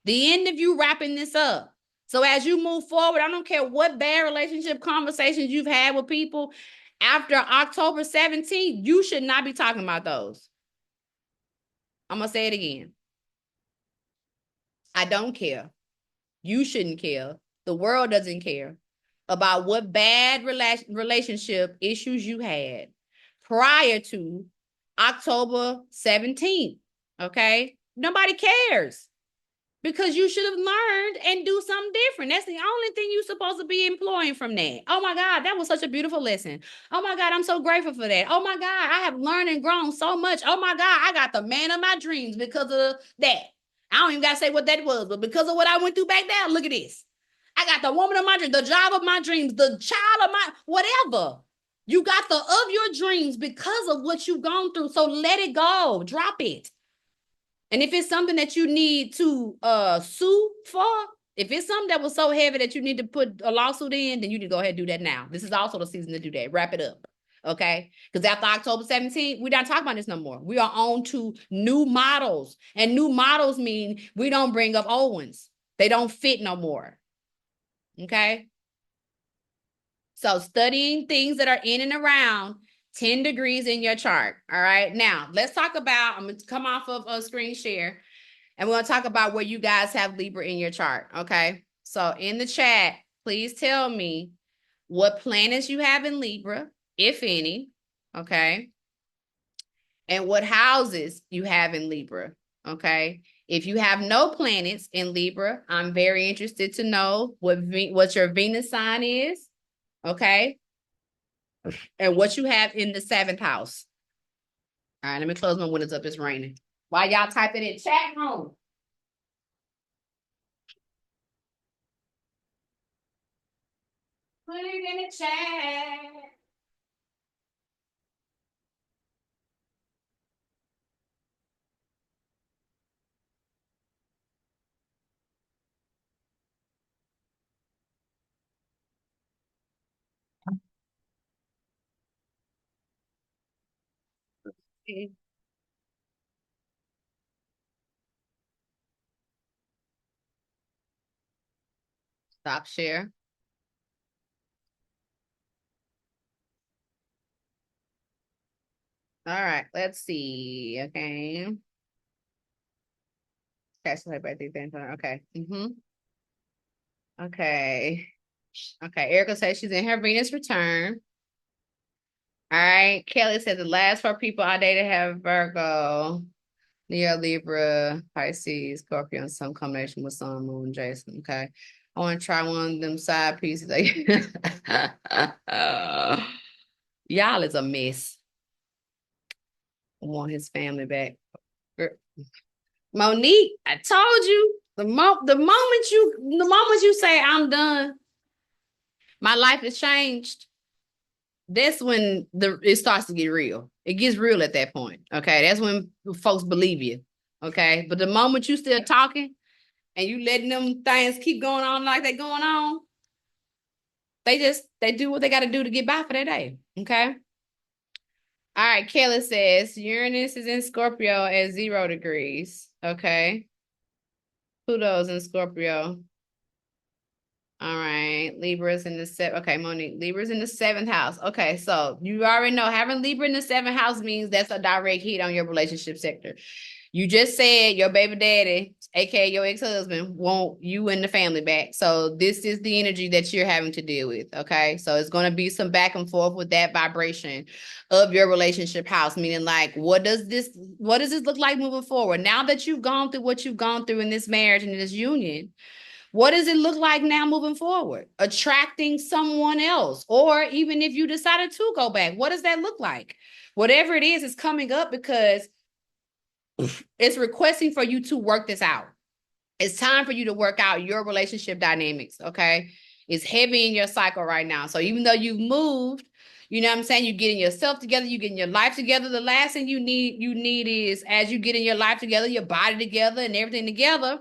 The end of you wrapping this up. So as you move forward, I don't care what bad relationship conversations you've had with people after October 17th, you should not be talking about those. I'm going to say it again. I don't care. You shouldn't care. The world doesn't care about what bad relationship issues you had prior to October 17th. Okay? Nobody cares. Because you should have learned and do something different. That's the only thing you're supposed to be employing from that. Oh my God, that was such a beautiful lesson. Oh my God, I'm so grateful for that. Oh my God, I have learned and grown so much. Oh my God, I got the man of my dreams because of that. I don't even got to say what that was, but because of what I went through back there, look at this. I got the woman of my dreams, the job of my dreams, the child of my, whatever. You got the of your dreams because of what you've gone through. So let it go. Drop it. And if it's something that you need to sue for, if it's something that was so heavy that you need to put a lawsuit in, then you need to go ahead and do that now. This is also the season to do that. Wrap it up. Okay? Because after October 17th, we're not talking about this no more. We are on to new models. And new models mean we don't bring up old ones. They don't fit no more. Okay? So studying things that are in and around 10 degrees in your chart. All right. Now, let's talk about, I'm going to come off of a screen share. And we're going to talk about where you guys have Libra in your chart, okay? So in the chat, please tell me what planets you have in Libra, if any, okay? And what houses you have in Libra, okay? If you have no planets in Libra, I'm very interested to know what your Venus sign is, okay? And what you have in the 7th house. All right, let me close my windows up. It's raining. While y'all type it in chat room. Put it in the chat. Stop share. All right, let's see. Okay. Okay, so my birthday then. Okay. Okay. Okay. Erica says she's in her Venus return. All right. Kelly said the last 4 people I dated have Virgo, Leo, Libra, Pisces, Scorpio, and some combination with Sun, Moon, Jason. Okay. I want to try one of them side pieces. Y'all is a mess. I want his family back. Monique, I told you the moment you say I'm done, my life has changed. That's when it starts to get real. It gets real at that point. Okay, that's when folks believe you. Okay, but the moment you still talking and you letting them things keep going on like they're going on, they do what they got to do to get by for their day. Okay. All right, Kayla says Uranus is in Scorpio at 0 degrees. Okay. Pluto's in Scorpio. All right. Libra's in the okay, Monique. Libra's in the 7th house. Okay, so you already know having Libra in the 7th house means that's a direct hit on your relationship sector. You just said your baby daddy aka your ex-husband, want you and the family back. So this is the energy that you're having to deal with. Okay. So it's going to be some back and forth with that vibration of your relationship house, meaning like, what does this look like moving forward? Now that you've gone through what you've gone through in this marriage and in this union, what does it look like now moving forward? Attracting someone else, or even if you decided to go back, what does that look like? Whatever it is coming up because it's requesting for you to work this out. It's time for you to work out your relationship dynamics, okay? It's heavy in your cycle right now. So even though you've moved, you know what I'm saying, you're getting yourself together, you're getting your life together. The last thing you need is, as you getting your life together, your body together and everything together,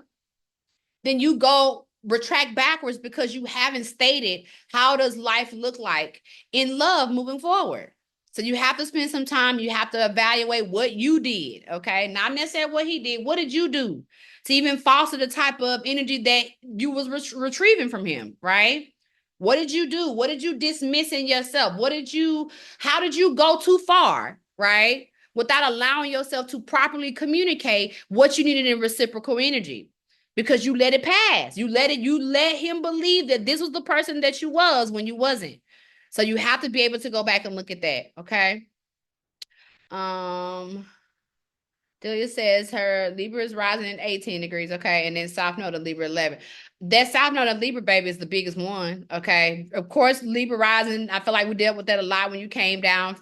then you go retract backwards because you haven't stated how does life look like in love moving forward. So you have to spend some time. You have to evaluate what you did, okay? Not necessarily what he did. What did you do to even foster the type of energy that you was retrieving from him, right? What did you do? What did you dismiss in yourself? How did you go too far, right? Without allowing yourself to properly communicate what you needed in reciprocal energy, because you let it pass. You let him believe that this was the person that you was when you wasn't. So you have to be able to go back and look at that. Okay. Um, Delia says her Libra is rising at 18 degrees. Okay. And then South Node of Libra 11. That South Node of Libra, baby, is the biggest one. Okay. Of course, Libra rising. I feel like we dealt with that a lot when you came down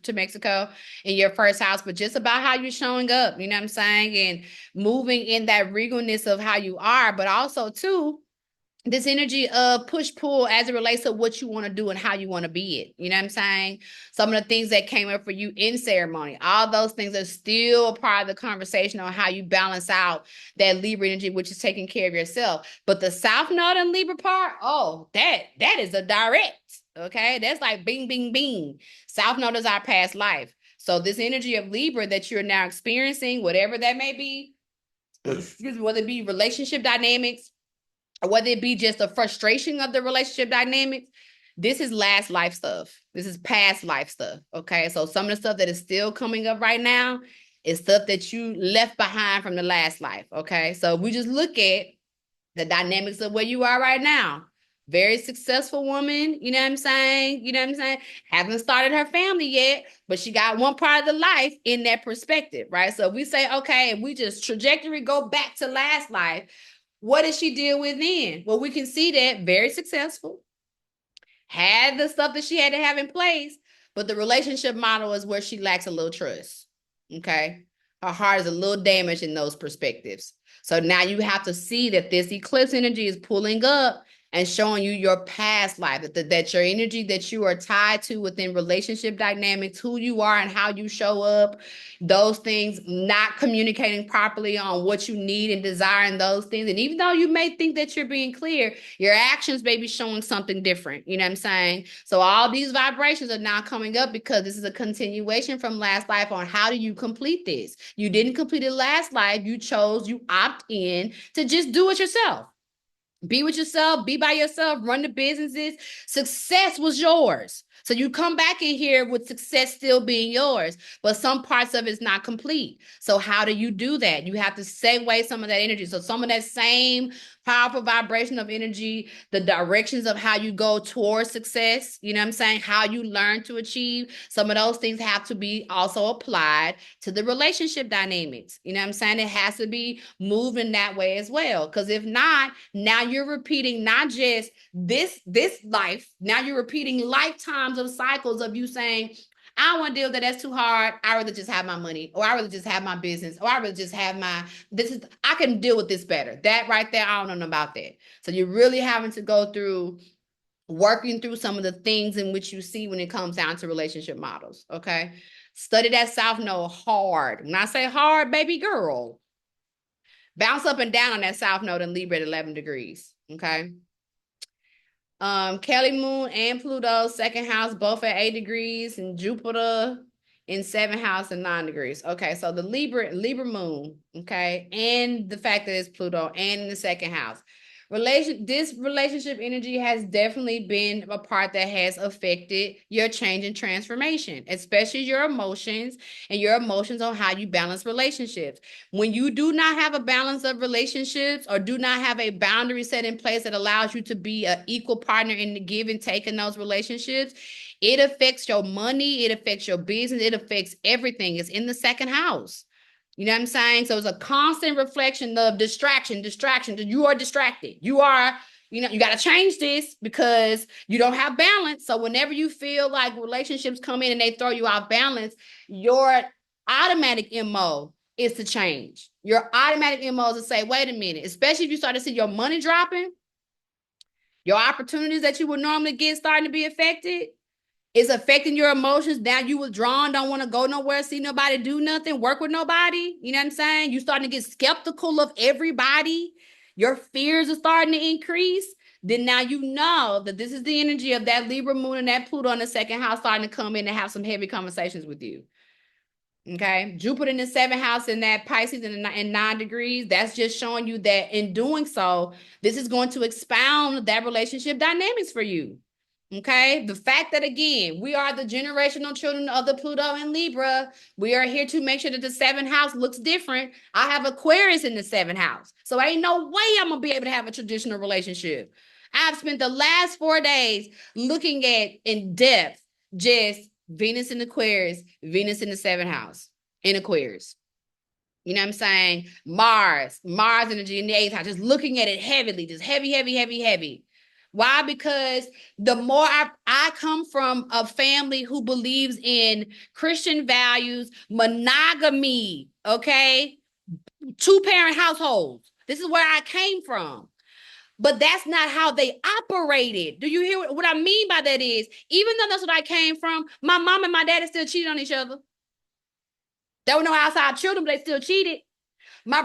to Mexico in your first house, but just about how you're showing up, you know what I'm saying? And moving in that regalness of how you are, but also too, this energy of push pull as it relates to what you want to do and how you want to be it. You know what I'm saying? Some of the things that came up for you in ceremony, all those things are still a part of the conversation on how you balance out that Libra energy, which is taking care of yourself. But the South Node and Libra part, oh, that is a direct. Okay. That's like bing, bing, bing. South Node is our past life. So this energy of Libra that you're now experiencing, whatever that may be, excuse me, whether it be relationship dynamics, or whether it be just a frustration of the relationship dynamics, this is last life stuff. This is past life stuff. Okay. So some of the stuff that is still coming up right now is stuff that you left behind from the last life. Okay. So we just look at the dynamics of where you are right now. Very successful woman, you know what I'm saying? You know what I'm saying? Haven't started her family yet, but she got one part of the life in that perspective, right? So we say, okay, if we just trajectory go back to last life, what did she deal with then? Well, we can see that very successful, had the stuff that she had to have in place, but the relationship model is where she lacks a little trust. Okay. Her heart is a little damaged in those perspectives. So now you have to see that this eclipse energy is pulling up and showing you your past life, that your energy that you are tied to within relationship dynamics, who you are and how you show up, those things, not communicating properly on what you need and desire in those things. And even though you may think that you're being clear, your actions may be showing something different. You know what I'm saying? So all these vibrations are now coming up because this is a continuation from last life on how do you complete this? You didn't complete it last life. You opt in to just do it yourself. Be with yourself, be by yourself, run the businesses. Success was yours. So you come back in here with success still being yours, but some parts of it's not complete. So how do you do that? You have to segue some of that energy. So some of that same powerful vibration of energy, the directions of how you go towards success, you know what I'm saying? How you learn to achieve. Some of those things have to be also applied to the relationship dynamics. You know what I'm saying? It has to be moved in that way as well. Because if not, now you're repeating not just this life, now you're repeating lifetimes of cycles of you saying, I don't want to deal with that. That's too hard. I rather just have my money, or I rather just have my business, or I rather just have I can deal with this better. That right there, I don't know about that. So you're really having to go through working through some of the things in which you see when it comes down to relationship models. Okay. Study that South Node hard. When I say hard, baby girl, bounce up and down on that South Node in Libra at 11 degrees. Okay. Kelly Moon and Pluto, second house, both at 8 degrees, and Jupiter in seventh house and 9 degrees. Okay, so the Libra Moon, okay, and the fact that it's Pluto and in the second house. This relationship energy has definitely been a part that has affected your change and transformation, especially your emotions on how you balance relationships. When you do not have a balance of relationships or do not have a boundary set in place that allows you to be an equal partner in the give and take in those relationships, it affects your money, it affects your business, it affects everything. It's in the second house. You know what I'm saying? So it's a constant reflection of distraction, distraction. You are distracted. You got to change this because you don't have balance. So whenever you feel like relationships come in and they throw you off balance, your automatic MO is to change. Your automatic MO is to say, wait a minute, especially if you start to see your money dropping, your opportunities that you would normally get starting to be affected. It's affecting your emotions. Now you withdrawn, don't want to go nowhere, see nobody do nothing, work with nobody. You know what I'm saying? You starting to get skeptical of everybody. Your fears are starting to increase. Then now you know that this is the energy of that Libra moon and that Pluto in the second house starting to come in and have some heavy conversations with you. Okay. Jupiter in the seventh house in that Pisces in 9 degrees. That's just showing you that in doing so, this is going to expound that relationship dynamics for you. Okay. The fact that, again, we are the generational children of the Pluto and Libra. We are here to make sure that the seventh house looks different. I have Aquarius in the seventh house. So ain't no way I'm going to be able to have a traditional relationship. I've spent the last 4 days looking at in depth just Venus in Aquarius, Venus in the seventh house in Aquarius. You know what I'm saying? Mars energy in the eighth house, just looking at it heavily, just heavy, heavy, heavy, heavy. Why? Because the more I come from a family who believes in Christian values, monogamy, okay? Two-parent households. This is where I came from. But that's not how they operated. Do you hear what I mean by that is, even though that's what I came from, my mom and my daddy still cheated on each other. There were no outside children, but they still cheated. My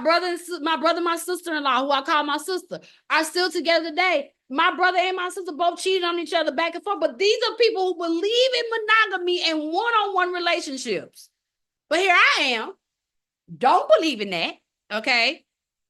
sister-in-law, who I call my sister, are still together today. My brother and my sister both cheated on each other back and forth. But these are people who believe in monogamy and one-on-one relationships. But here I am, don't believe in that. Okay.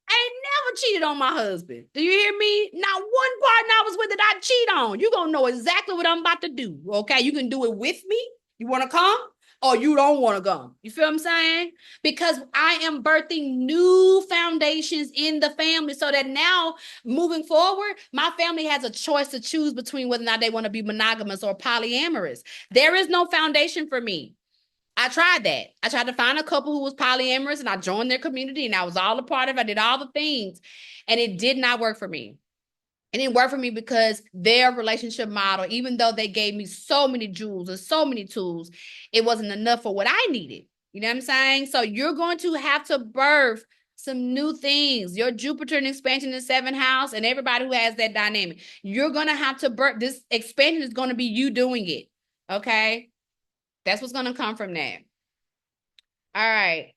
I ain't never cheated on my husband. Do you hear me? Not one partner I was with that I cheat on. You gonna know exactly what I'm about to do. Okay, you can do it with me. You want to come, or you don't want to come. You feel what I'm saying? Because I am birthing new foundations in the family, so that now moving forward, my family has a choice to choose between whether or not they want to be monogamous or polyamorous. There is no foundation for me. I tried that. I tried to find a couple who was polyamorous and I joined their community and I was all a part of it. I did all the things and it did not work for me. It didn't work for me because their relationship model, even though they gave me so many jewels and so many tools, it wasn't enough for what I needed. You know what I'm saying? So you're going to have to birth some new things. Your Jupiter and expansion in the seventh house and everybody who has that dynamic, you're going to have to birth this expansion is going to be you doing it. Okay. That's what's going to come from that. All right.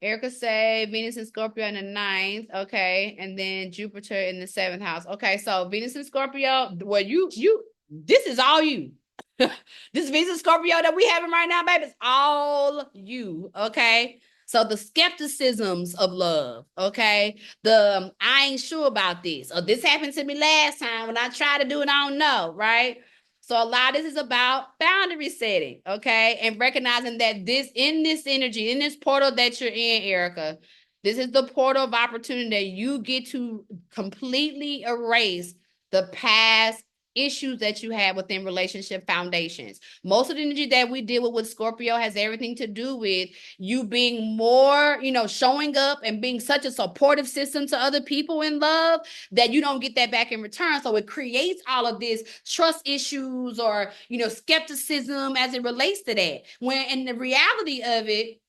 Erica say Venus and Scorpio in the ninth. Okay. And then Jupiter in the seventh house. Okay. So Venus and Scorpio, well, this is all you. This Venus and Scorpio that we having right now, baby, it's all you. Okay. So the skepticisms of love, okay? I ain't sure about this, or this happened to me last time when I tried to do it, I don't know, right? So a lot of this is about boundary setting, okay? And recognizing that in this energy, in this portal that you're in, Erica, this is the portal of opportunity that you get to completely erase the past issues that you have within relationship foundations. Most of the energy that we deal with Scorpio has everything to do with you being more, showing up and being such a supportive system to other people in love that you don't get that back in return. So it creates all of this trust issues or, skepticism as it relates to that. When in the reality of it,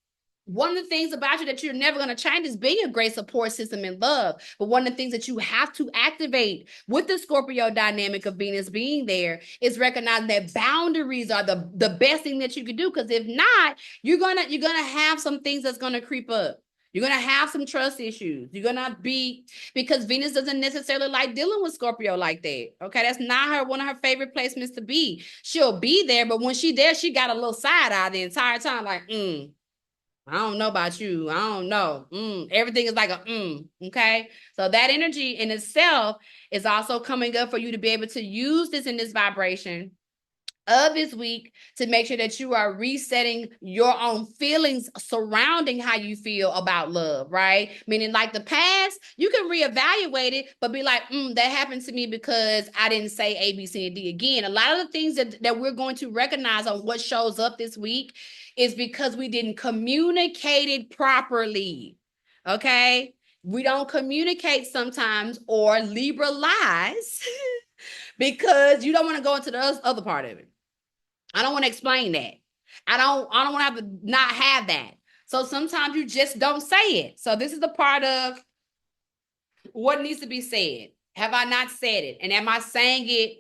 one of the things about you that you're never going to change is being a great support system in love. But one of the things that you have to activate with the Scorpio dynamic of Venus being there is recognizing that boundaries are the best thing that you could do. Because if not, you're gonna have some things that's gonna creep up. You're gonna have some trust issues. You're gonna be, because Venus doesn't necessarily like dealing with Scorpio like that. Okay, that's not one of her favorite placements to be. She'll be there, but when she's there, she got a little side eye the entire time, like, I don't know about you. I don't know. Everything is like a okay. So that energy in itself is also coming up for you to be able to use this in this vibration of this week to make sure that you are resetting your own feelings surrounding how you feel about love, right? Meaning, like the past, you can reevaluate it, but be like, that happened to me because I didn't say A, B, C, and D. Again, a lot of the things that we're going to recognize on what shows up this week is because we didn't communicate it properly. Okay? We don't communicate sometimes, or Libra lies because you don't want to go into the other part of it. I don't want to explain that. I don't want to have to not have that. So sometimes you just don't say it. So this is the part of what needs to be said. Have I not said it? And am I saying it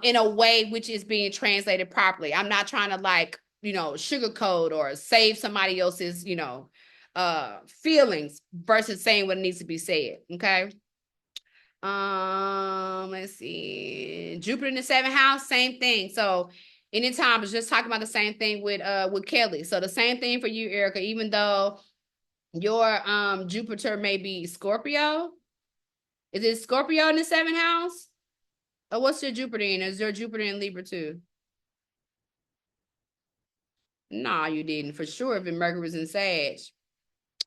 in a way which is being translated properly? I'm not trying to sugarcoat or save somebody else's, feelings versus saying what needs to be said. Okay. Let's see. Jupiter in the seventh house, same thing. So anytime I was just talking about the same thing with Kelly. So the same thing for you, Erica, even though your Jupiter may be Scorpio. Is it Scorpio in the seventh house? Or what's your Jupiter in? Is your Jupiter in Libra too? No, you didn't. For sure, if it Mercury was in Sag.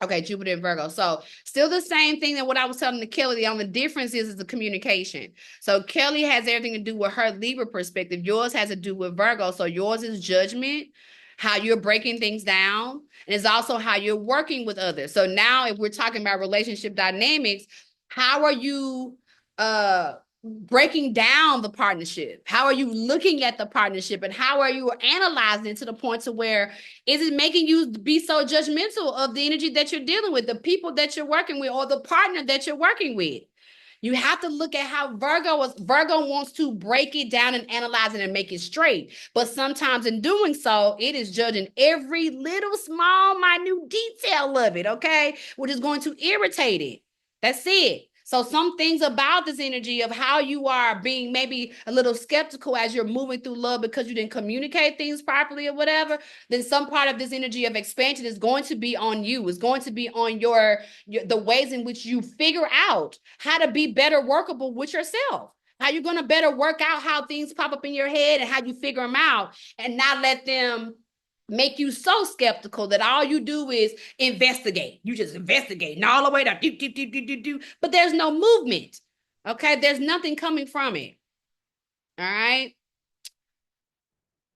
Okay, Jupiter and Virgo. So still the same thing that what I was telling to Kelly. The only difference is the communication. So Kelly has everything to do with her Libra perspective. Yours has to do with Virgo. So yours is judgment, how you're breaking things down, and it's also how you're working with others. So now if we're talking about relationship dynamics, how are you breaking down the partnership? How are you looking at the partnership, and how are you analyzing it to the point to where is it making you be so judgmental of the energy that you're dealing with, the people that you're working with, or the partner that you're working with? You have to look at how Virgo wants to break it down and analyze it and make it straight. But sometimes in doing so, it is judging every little small, minute detail of it, okay? Which is going to irritate it. That's it. So some things about this energy of how you are being maybe a little skeptical as you're moving through love because you didn't communicate things properly or whatever, then some part of this energy of expansion is going to be on you. It's going to be on the ways in which you figure out how to be better workable with yourself. How you're going to better work out how things pop up in your head and how you figure them out and not let them make you so skeptical that all you do is investigate. You just investigating all the way down, but there's no movement. Okay, there's nothing coming from it. All right.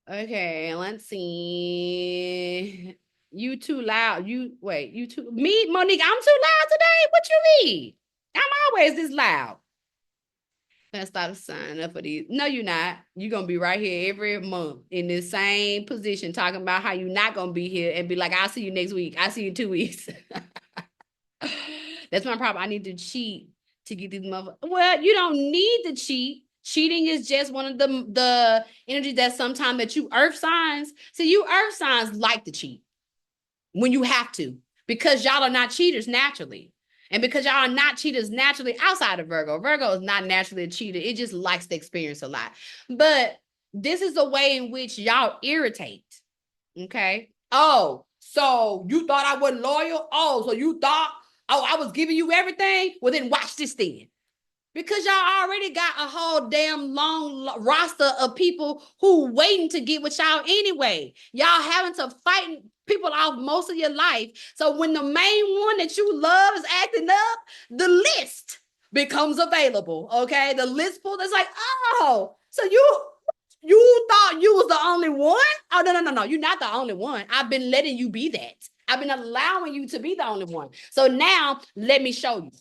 Okay, let's see. You too loud. You too me, Monique. I'm too loud today. What you mean? I'm always this loud. Let's start signing up for these. No, you're not. You're gonna be right here every month in the same position, talking about how you're not gonna be here and be like, I'll see you next week. I'll see you in 2 weeks. That's my problem. I need to cheat to get these motherfuckers. Well, you don't need to cheat. Cheating is just one of the energies that sometimes that you earth signs. So you earth signs like to cheat when you have to, because y'all are not cheaters naturally. And because y'all are not cheaters naturally outside of Virgo. Virgo is not naturally a cheater. It just likes to experience a lot. But this is a way in which y'all irritate. Okay. Oh, so you thought I wasn't loyal? Oh, so you thought, oh, I was giving you everything? Well, then watch this then. Because y'all already got a whole damn long roster of people who waiting to get with y'all anyway. Y'all having to fight people off most of your life. So when the main one that you love is acting up, the list becomes available. Okay. The list pool is like, oh, so you thought you was the only one? Oh, no. You're not the only one. I've been letting you be that. I've been allowing you to be the only one. So now let me show you.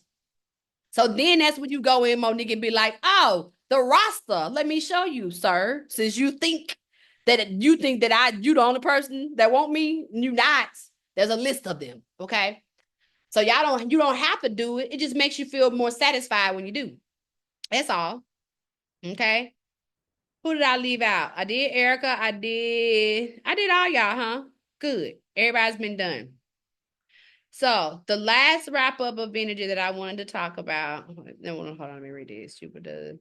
So then that's when you go in, Monique, and be like, oh, the roster. Let me show you, sir. Since you think that you the only person that want me, you not. There's a list of them. Okay. So you don't have to do it. It just makes you feel more satisfied when you do. That's all. Okay. Who did I leave out? I did Erica. I did all y'all, huh? Good. Everybody's been done. So the last wrap up of energy that I wanted to talk about. No, hold on, let me read this. Jupiter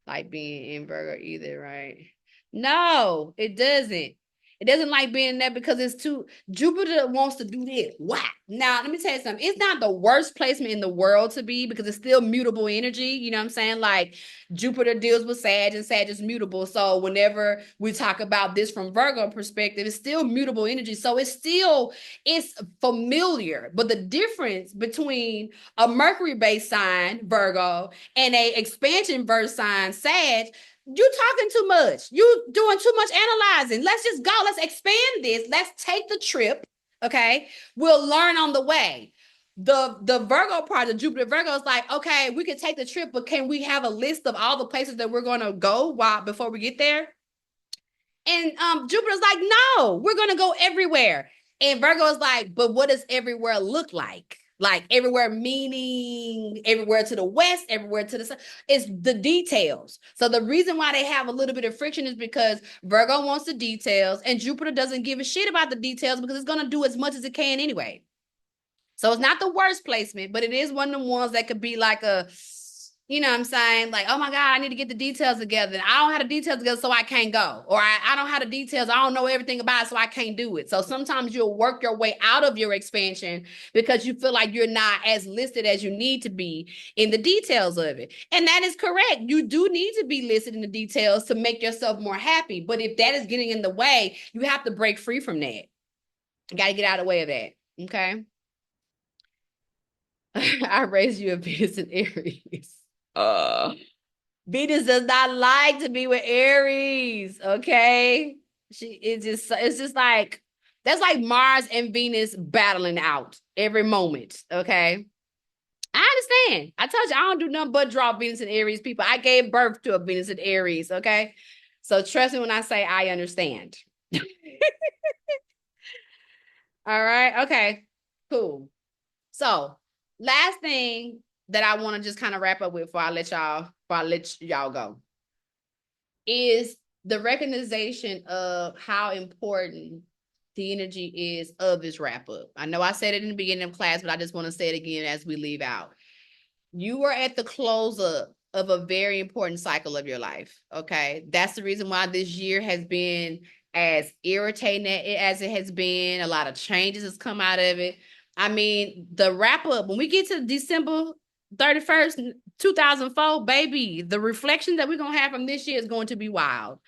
like being in Virgo either, right? No, it doesn't. It doesn't like being there because it's too. Jupiter wants to do this. Wow. Now, let me tell you something. It's not the worst placement in the world to be because it's still mutable energy. You know what I'm saying? Like Jupiter deals with Sag and Sag is mutable. So whenever we talk about this from Virgo perspective, it's still mutable energy. So it's familiar. But the difference between a Mercury-based sign, Virgo, and a expansion verse sign, Sag, you talking too much. You doing too much analyzing. Let's just go. Let's expand this. Let's take the trip. Okay. We'll learn on the way. The Virgo part of Jupiter Virgo is like, okay, we could take the trip, but can we have a list of all the places that we're going to go before we get there? And Jupiter's like, no, we're gonna go everywhere. And Virgo is like, but what does everywhere look like? Like everywhere meaning everywhere to the west, everywhere to the south. It's the details. So the reason why they have a little bit of friction is because Virgo wants the details and Jupiter doesn't give a shit about the details because it's gonna do as much as it can anyway. So it's not the worst placement, but it is one of the ones that could be like a, you know what I'm saying? Like, oh my God, I need to get the details together. And I don't have the details together, so I can't go. Or I don't have the details. I don't know everything about it, so I can't do it. So sometimes you'll work your way out of your expansion because you feel like you're not as listed as you need to be in the details of it. And that is correct. You do need to be listed in the details to make yourself more happy. But if that is getting in the way, you have to break free from that. You got to get out of the way of that. Okay. I raised you a Venus in Aries. Venus does not like to be with Aries. Okay. It's just like that's like Mars and Venus battling out every moment. Okay. I understand. I told you I don't do nothing but draw Venus and Aries people. I gave birth to a Venus and Aries. Okay. So trust me when I say I understand. All right. Okay. Cool. So, last thing that I want to just kind of wrap up with before I let y'all go is the recognition of how important the energy is of this wrap up. I know I said it in the beginning of class, but I just want to say it again as we leave out. You are at the close up of a very important cycle of your life. Okay. That's the reason why this year has been as irritating as it has been. A lot of changes has come out of it. I mean, the wrap up, when we get to December 31st, 2004, baby, the reflection that we're going to have from this year is going to be wild.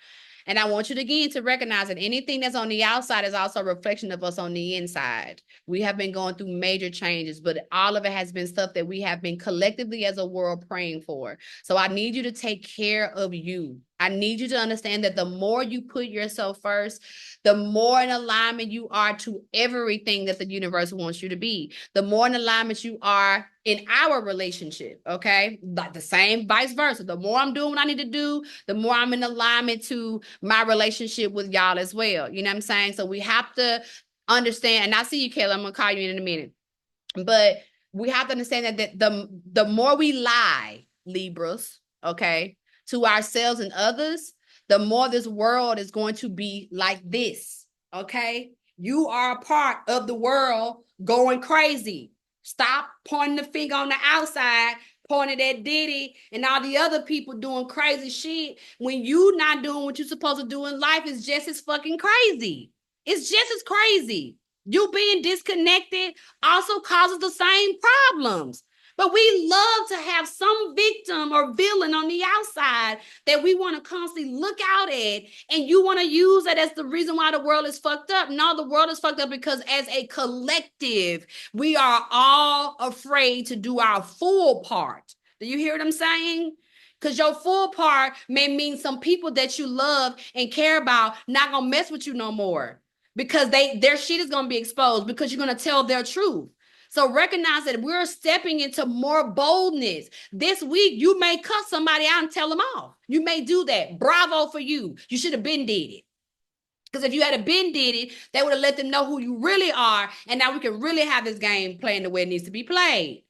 And I want you to again to recognize that anything that's on the outside is also a reflection of us on the inside. We have been going through major changes, but all of it has been stuff that we have been collectively as a world praying for. So I need you to take care of you. I need you to understand that the more you put yourself first, the more in alignment you are to everything that the universe wants you to be. The more in alignment you are in our relationship, okay? Like the same vice versa. The more I'm doing what I need to do, the more I'm in alignment to my relationship with y'all as well. You know what I'm saying? So we have to understand, and I see you, Kayla. I'm gonna call you in a minute. But we have to understand that the more we lie, Libras, okay, to ourselves and others, the more this world is going to be like this, okay? You are a part of the world going crazy. Stop pointing the finger on the outside, pointing at Diddy and all the other people doing crazy shit when you not doing what you're supposed to do in life is just as fucking crazy. It's just as crazy. You being disconnected also causes the same problems. But we love to have some victim or villain on the outside that we want to constantly look out at. And you want to use that as the reason why the world is fucked up. No, the world is fucked up because as a collective, we are all afraid to do our full part. Do you hear what I'm saying? Because your full part may mean some people that you love and care about not going to mess with you no more because their shit is going to be exposed because you're going to tell their truth. So recognize that we're stepping into more boldness. This week, you may cut somebody out and tell them off. You may do that. Bravo for you. You should have been did it. Because if you had been did it, they would have let them know who you really are. And now we can really have this game playing the way it needs to be played.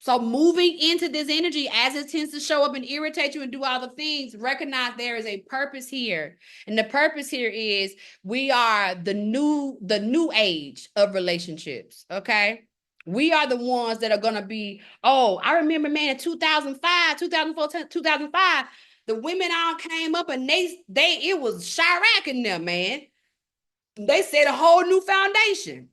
So moving into this energy as it tends to show up and irritate you and do all the things, recognize there is a purpose here. And the purpose here is we are the new age of relationships, okay? We are the ones that are going to be, oh, I remember, man, in 2005, 2004, 2005, The women all came up and they it was Chirac in there, man. They set a whole new foundation.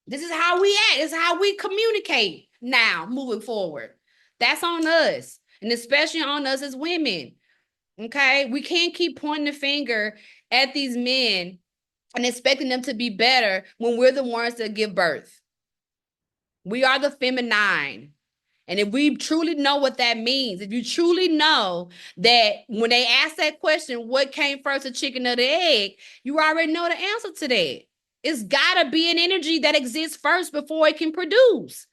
This is how we act. This is how we communicate now, moving forward. That's on us, and especially on us as women. Okay, we can't keep pointing the finger at these men and expecting them to be better when we're the ones that give birth. We are the feminine. And if we truly know what that means, if you truly know that when they ask that question, what came first, the chicken or the egg, you already know the answer to that. It's got to be an energy that exists first before it can produce.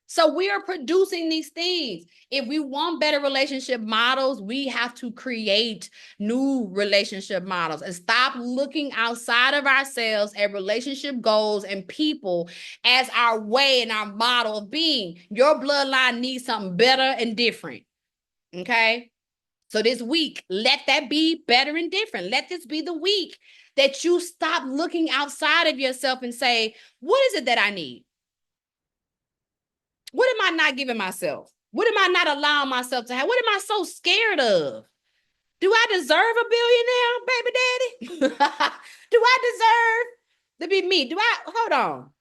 So we are producing these things. If we want better relationship models, we have to create new relationship models and stop looking outside of ourselves at relationship goals and people as our way and our model of being. Your bloodline needs something better and different. Okay? So this week, let that be better and different. Let this be the week that you stop looking outside of yourself and say, what is it that I need? What am I not giving myself? What am I not allowing myself to have? What am I so scared of? Do I deserve a billionaire, baby daddy? Do I deserve to be me? Hold on.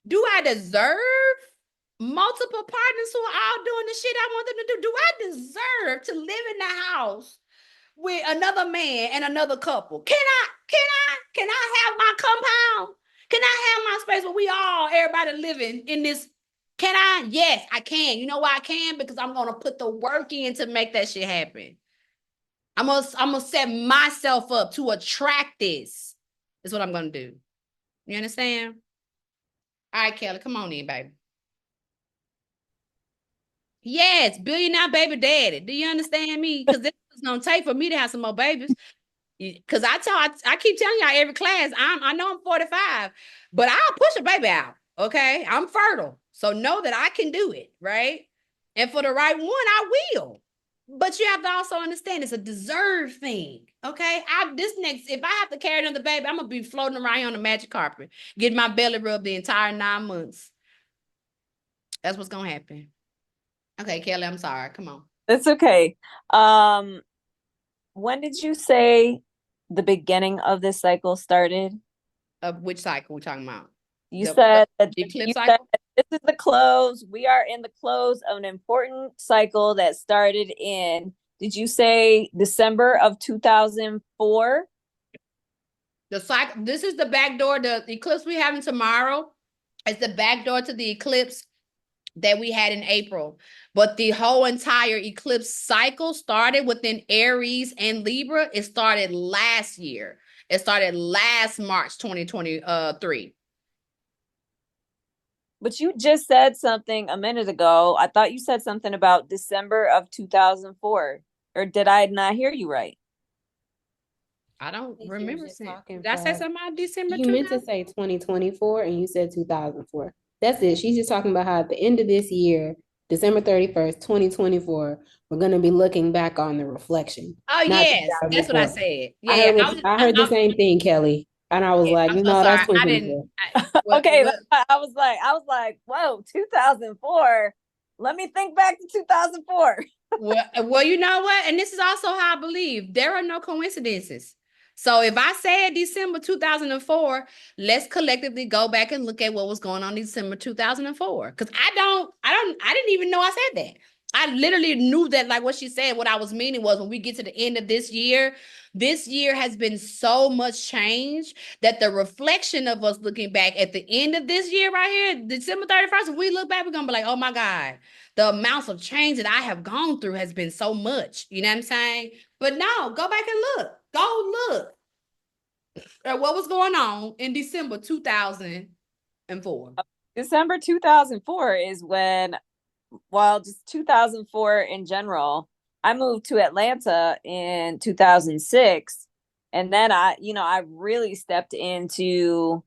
Do I deserve multiple partners who are all doing the shit I want them to do? Do I deserve to live in the house with another man and another couple? Can I have my compound? Can I have my space where everybody living in this? Can I? Yes, I can. You know why I can? Because I'm gonna put the work in to make that shit happen. I'm gonna set myself up to attract this. Is what I'm gonna do. You understand? All right, Kelly, come on in, baby. Yes, billionaire baby daddy. Do you understand me? Because this is gonna take for me to have some more babies. Because I keep telling y'all every class, I know I'm 45, but I'll push a baby out. Okay. I'm fertile. So know that I can do it, right? And for the right one, I will. But you have to also understand it's a deserved thing. Okay. If I have to carry another baby, I'm gonna be floating around here on the magic carpet, getting my belly rubbed the entire 9 months. That's what's gonna happen. Okay, Kelly, I'm sorry. Come on. It's okay. Um, when did you say the beginning of this cycle started? Of which cycle we're talking about? You The said that eclipse you said cycle? that this is the close. We are in the close of an important cycle that started in, did you say December of 2004? The cycle. This is the back door. The eclipse we having tomorrow is the back door to the eclipse that we had in April. But the whole entire eclipse cycle started within Aries and Libra. It started last year. It started last March 2023. But you just said something a minute ago. I thought you said something about December of 2004. Or did I not hear you right? I don't Think she was remember just saying. talking Did I say fast. something about December You meant to 2000? say 2024 and you said 2004. That's it. She's just talking about how at the end of this year, December 31st, 2024, we're going to be looking back on the reflection, Oh not yes, that's what I 2004. said. I Yeah, heard what I heard the same thing, Kelly. And I was yeah, like, I'm so no, that's sorry. I didn't. 2024. Okay, I was like, whoa, 2004. Let me think back to 2004. Well, you know what? And this is also how I believe there are no coincidences. So if I said December 2004, let's collectively go back and look at what was going on in December 2004. Because I didn't even know I said that. I literally knew that, like what she said, what I was meaning was when we get to the end of this year has been so much change that the reflection of us looking back at the end of this year right here, December 31st, if we look back, we're going to be like, oh my God, the amounts of change that I have gone through has been so much. You know what I'm saying? But no, go back and look. Go look at what was going on in December 2004. December 2004 is when, well, just 2004 in general. I moved to Atlanta in 2006. And then I really stepped into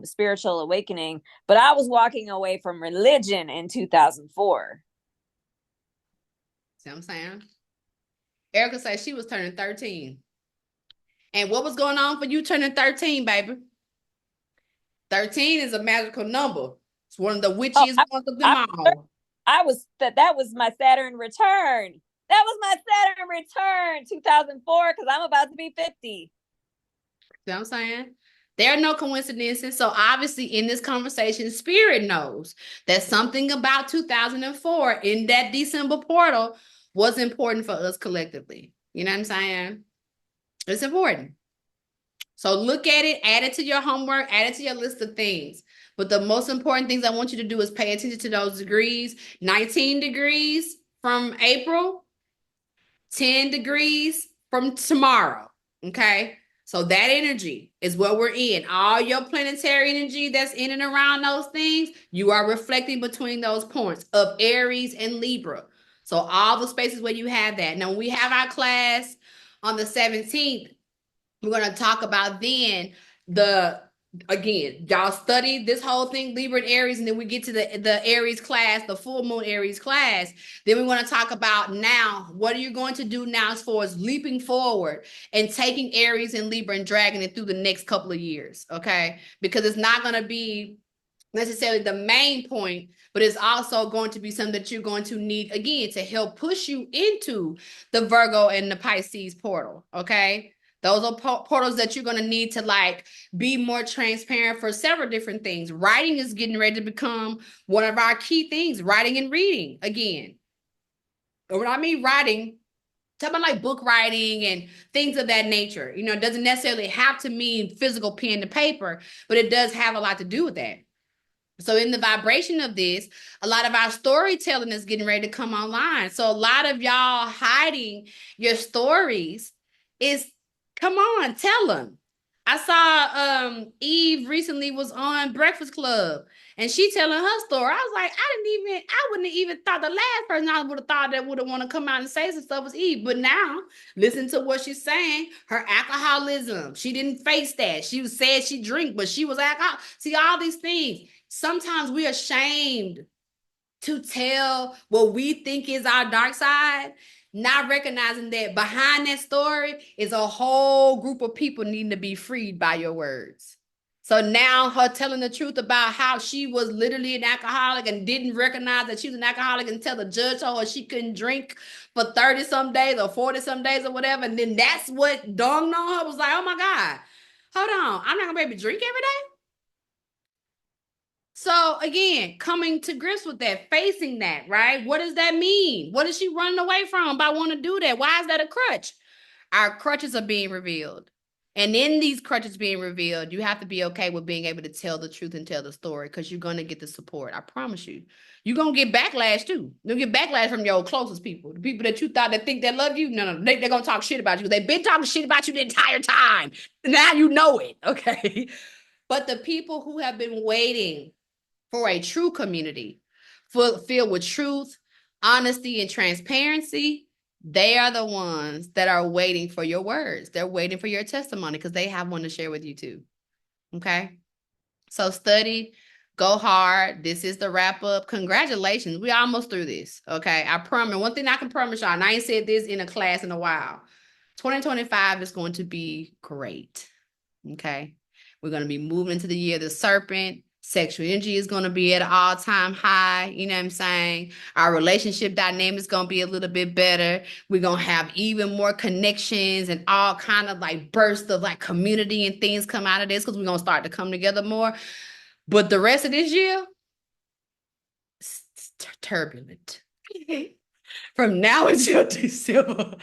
spiritual awakening, but I was walking away from religion in 2004. See what I'm saying? Erica said she was turning 13. And what was going on for you turning 13, baby? 13 is a magical number. It's one of the Oh, witchiest ones of them I, all. I was that was my Saturn return. That was my Saturn return, 2004, because I'm about to be 50. You know what I'm saying? There are no coincidences. So obviously in this conversation, spirit knows that something about 2004 in that December portal was important for us collectively. You know what I'm saying? It's important. So look at it, add it to your homework, add it to your list of things. But the most important things I want you to do is pay attention to those degrees. 19 degrees from April, 10 degrees from tomorrow. Okay. So that energy is what we're in. All your planetary energy that's in and around those things, you are reflecting between those points of Aries and Libra. So all the spaces where you have that. Now, when we have our class on the 17th, we're going to talk about then the again, y'all study this whole thing, Libra and Aries, and then we get to the Aries class, the full moon Aries class. Then we want to talk about now, what are you going to do now as far as leaping forward and taking Aries and Libra and dragging it through the next couple of years, okay? Because it's not going to be necessarily the main point, but it's also going to be something that you're going to need again to help push you into the Virgo and the Pisces portal, okay? Those are portals that you're going to need to like be more transparent for several different things. Writing is getting ready to become one of our key things, writing and reading again. Or when I mean writing, talking about like book writing and things of that nature. You know, it doesn't necessarily have to mean physical pen to paper, but it does have a lot to do with that. So in the vibration of this, a lot of our storytelling is getting ready to come online. So a lot of y'all hiding your stories is, come on, tell them. I saw Eve recently was on Breakfast Club and she telling her story. I was like, I wouldn't have even thought the last person I would have thought that would have want to come out and say some stuff was Eve. But now, listen to what she's saying. Her alcoholism. She didn't face that. She said she drank, but she was alcohol. See, all these things. Sometimes we're ashamed to tell what we think is our dark side, not recognizing that behind that story is a whole group of people needing to be freed by your words. So now her telling the truth about how she was literally an alcoholic and didn't recognize that she was an alcoholic until the judge told her she couldn't drink for 30 some days or 40 some days or whatever. And then that's what dawned on her, was like, oh my God, hold on, I'm not gonna be able to drink every day. So again, coming to grips with that, facing that, right? What does that mean? What is she running away from by wanting to do that? Why is that a crutch? Our crutches are being revealed. And in these crutches being revealed, you have to be okay with being able to tell the truth and tell the story because you're going to get the support. I promise you. You're going to get backlash too. You'll get backlash from your closest people. The people that you thought that think they love you. No. They're going to talk shit about you. They've been talking shit about you the entire time. Now you know it. Okay. But the people who have been waiting for a true community filled with truth, honesty, and transparency, they are the ones that are waiting for your words. They're waiting for your testimony because they have one to share with you too. Okay. So study, go hard. This is the wrap up. Congratulations. We almost through this. Okay. I promise. One thing I can promise y'all, and I ain't said this in a class in a while. 2025 is going to be great. Okay. We're going to be moving into the year of the serpent. Sexual energy is going to be at an all-time high. You know what I'm saying? Our relationship dynamic is going to be a little bit better. We're going to have even more connections and all kind of like bursts of like community and things come out of this because we're going to start to come together more. But the rest of this year, it's turbulent. From now until December,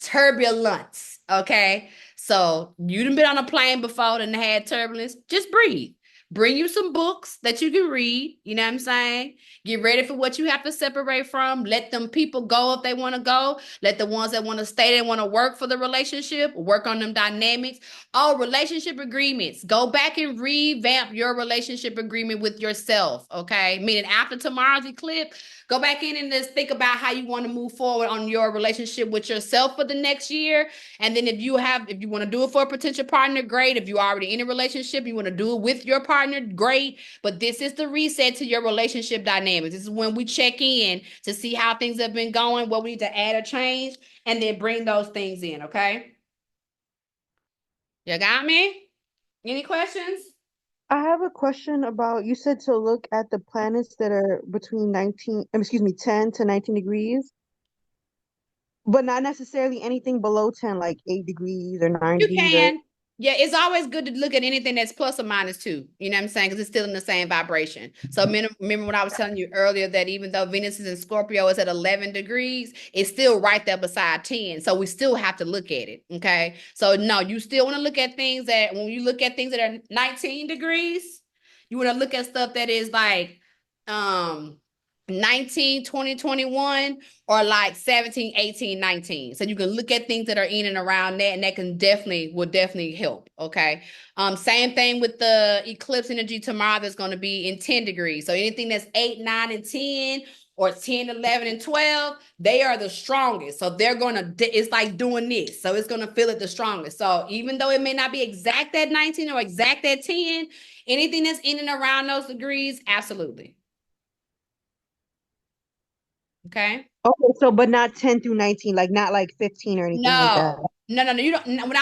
turbulence. Okay. So you done been on a plane before and had turbulence. Just breathe. Bring you some books that you can read. You know what I'm saying? Get ready for what you have to separate from. Let them people go if they want to go. Let the ones that want to stay, they want to work for the relationship, work on them dynamics. Oh, relationship agreements. Go back and revamp your relationship agreement with yourself. Okay. Meaning after tomorrow's eclipse, go back in and just think about how you want to move forward on your relationship with yourself for the next year. And then if you want to do it for a potential partner, great. If you're already in a relationship, you want to do it with your partner, great. But this is the reset to your relationship dynamics. This is when we check in to see how things have been going, what we need to add or change, and then bring those things in, okay? You got me? Any questions? I have a question about, you said to look at the planets that are between 10 to 19 degrees. But not necessarily anything below 10, like 8 degrees or nine You degrees or can. Yeah, it's always good to look at anything that's plus or minus two. You know what I'm saying? Because it's still in the same vibration. So remember when I was telling you earlier that even though Venus is in Scorpio, it's at 11 degrees, it's still right there beside 10. So we still have to look at it. Okay. So no, you still want to look at things that when you look at things that are 19 degrees, you want to look at stuff that is like um 19, 20, 21, or like 17, 18, 19. So you can look at things that are in and around that, and that will definitely help. Okay. Same thing with the eclipse energy tomorrow that's going to be in 10 degrees. So anything that's 8, 9, and 10, or 10, 11, and 12, they are the strongest. So they're going to, it's like doing this. So it's going to feel it the strongest. So even though it may not be exact at 19 or exact at 10, anything that's in and around those degrees, absolutely. Okay. okay, so but not 10 through 19, like not like 15 or anything like that. No. You don't. When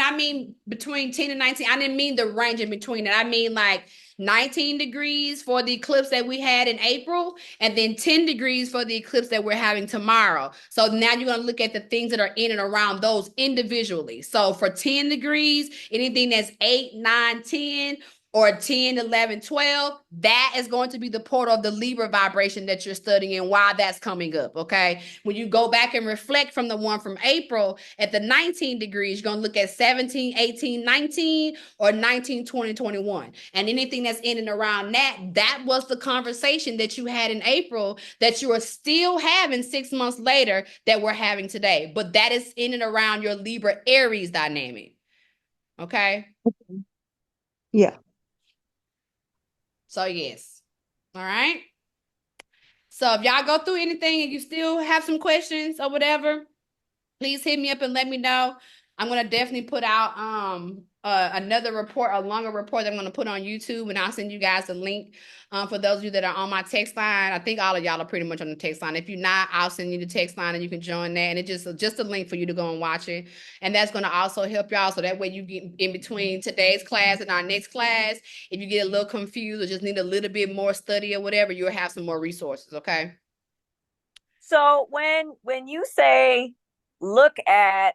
I mean between 10 and 19, I didn't mean the range in between it. I mean like 19 degrees for the eclipse that we had in April, and then 10 degrees for the eclipse that we're having tomorrow. So now you're going to look at the things that are in and around those individually. So for 10 degrees, anything that's 8, 9, 10, or 10, 11, 12, that is going to be the portal of the Libra vibration that you're studying and why that's coming up. Okay. When you go back and reflect from the one from April at the 19 degrees, you're going to look at 17, 18, 19, or 19, 20, 21. And anything that's in and around that, that was the conversation that you had in April that you are still having 6 months later that we're having today. But that is in and around your Libra Aries dynamic. Okay. Yeah. So, yes. All right. So, if y'all go through anything and you still have some questions or whatever, please hit me up and let me know. I'm gonna definitely put out another report, a longer report that I'm gonna put on YouTube, and I'll send you guys a link. For those of you that are on my text line, I think all of y'all are pretty much on the text line. If you're not, I'll send you the text line and you can join that. And it's just a link for you to go and watch it. And that's gonna also help y'all. So that way you get in between today's class and our next class. If you get a little confused or just need a little bit more study or whatever, you'll have some more resources. Okay. So when you say look at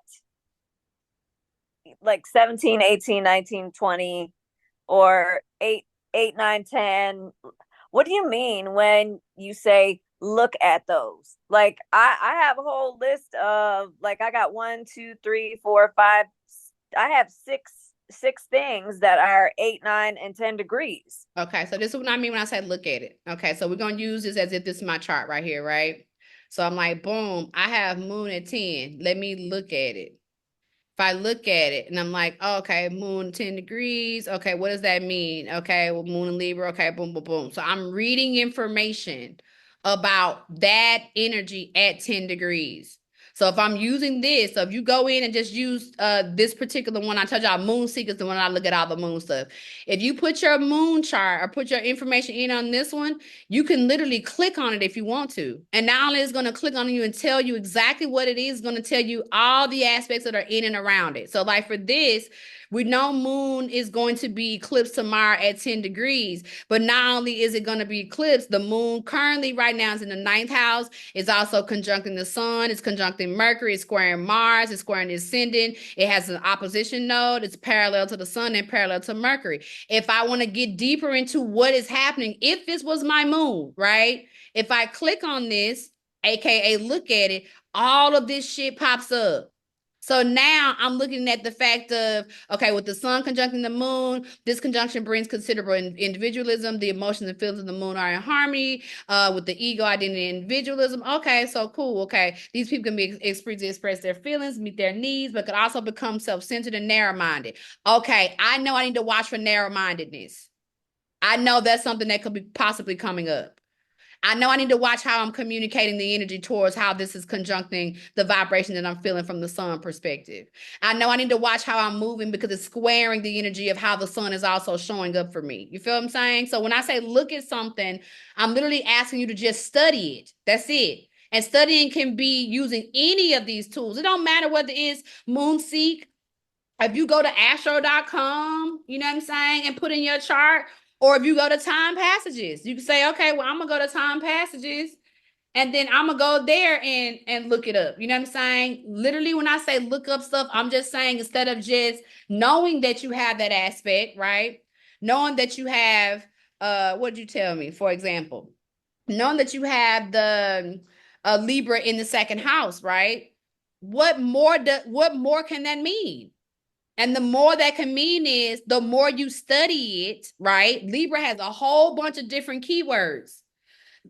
like 17, 18, 19, 20, or 8, 9, 10, what do you mean when you say look at those? Like I have a whole list of, like, I got 1, 2, 3, 4, 5. I have six things that are 8, 9, and 10 degrees. Okay, so this is what I mean when I say look at it. Okay, so we're gonna use this as if this is my chart right here, right? So I'm like, boom, I have moon at 10. Let me look at it. If I look at it and I'm like, oh, okay, moon 10 degrees. Okay, what does that mean? Okay, well, moon in Libra. Okay, boom, boom, boom. So I'm reading information about that energy at 10 degrees. So if I'm using this, so if you go in and just use this particular one, I told y'all Moon Seek is the one I look at all the moon stuff. If you put your moon chart or put your information in on this one, you can literally click on it if you want to. And not only is it going to click on you and tell you exactly what it is, it's going to tell you all the aspects that are in and around it. So like for this, we know moon is going to be eclipsed tomorrow at 10 degrees. But not only is it going to be eclipsed, the moon currently right now is in the 9th house. It's also conjuncting the sun. It's conjuncting Mercury. It's squaring Mars. It's squaring the ascendant. It has an opposition node. It's parallel to the sun and parallel to Mercury. If I want to get deeper into what is happening, if this was my moon, right? If I click on this, AKA look at it, all of this shit pops up. So now I'm looking at the fact of, okay, with the sun conjuncting the moon, this conjunction brings considerable individualism. The emotions and feelings of the moon are in harmony with the ego, identity, and individualism. Okay, so cool. Okay, these people can be free to express their feelings, meet their needs, but could also become self-centered and narrow-minded. Okay, I know I need to watch for narrow-mindedness. I know that's something that could be possibly coming up. I know I need to watch how I'm communicating the energy towards how this is conjuncting the vibration that I'm feeling from the sun perspective. I know I need to watch how I'm moving because it's squaring the energy of how the sun is also showing up for me. You feel what I'm saying? So when I say look at something, I'm literally asking you to just study it. That's it. And studying can be using any of these tools. It don't matter whether it's Moonseek. If you go to astro.com, you know what I'm saying, and put in your chart, or if you go to time passages, you can say, okay, well, I'm gonna go to time passages And then I'm gonna go there and look it up. You know what I'm saying? Literally, when I say look up stuff, I'm just saying instead of just knowing that you have that aspect, right? Knowing that you have what'd you tell me, for example? Knowing that you have the Libra in the second house, right? What more can that mean? And the more that can mean is the more you study it, right? Libra has a whole bunch of different keywords.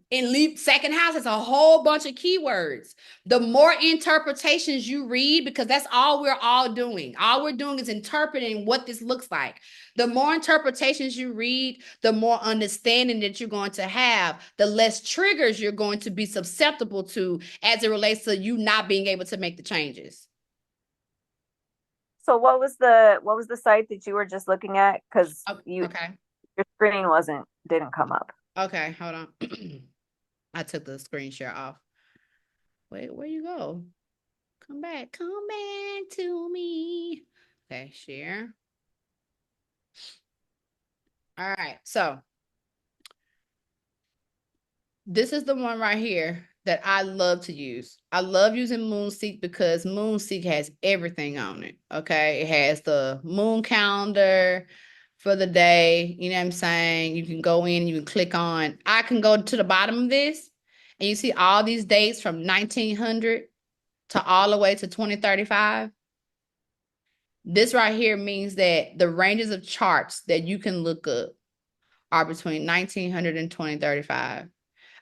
In second house, it's a whole bunch of keywords. The more interpretations you read, because that's all we're all doing. All we're doing is interpreting what this looks like. The more interpretations you read, the more understanding that you're going to have, the less triggers you're going to be susceptible to as it relates to you not being able to make the changes. So what was the site that you were just looking at? Because Okay. your screen didn't come up. Okay, hold on. I took the screen share off. Wait, where you go? Come back to me. Okay, share. All right, so this is the one right here that I love to use. I love using Moonseek because Moonseek has everything on it. Okay, it has the moon calendar for the day. You know what I'm saying? You can go in, you can click on. I can go to the bottom of this, and you see all these dates from 1900 to all the way to 2035. This right here means that the ranges of charts that you can look up are between 1900 and 2035.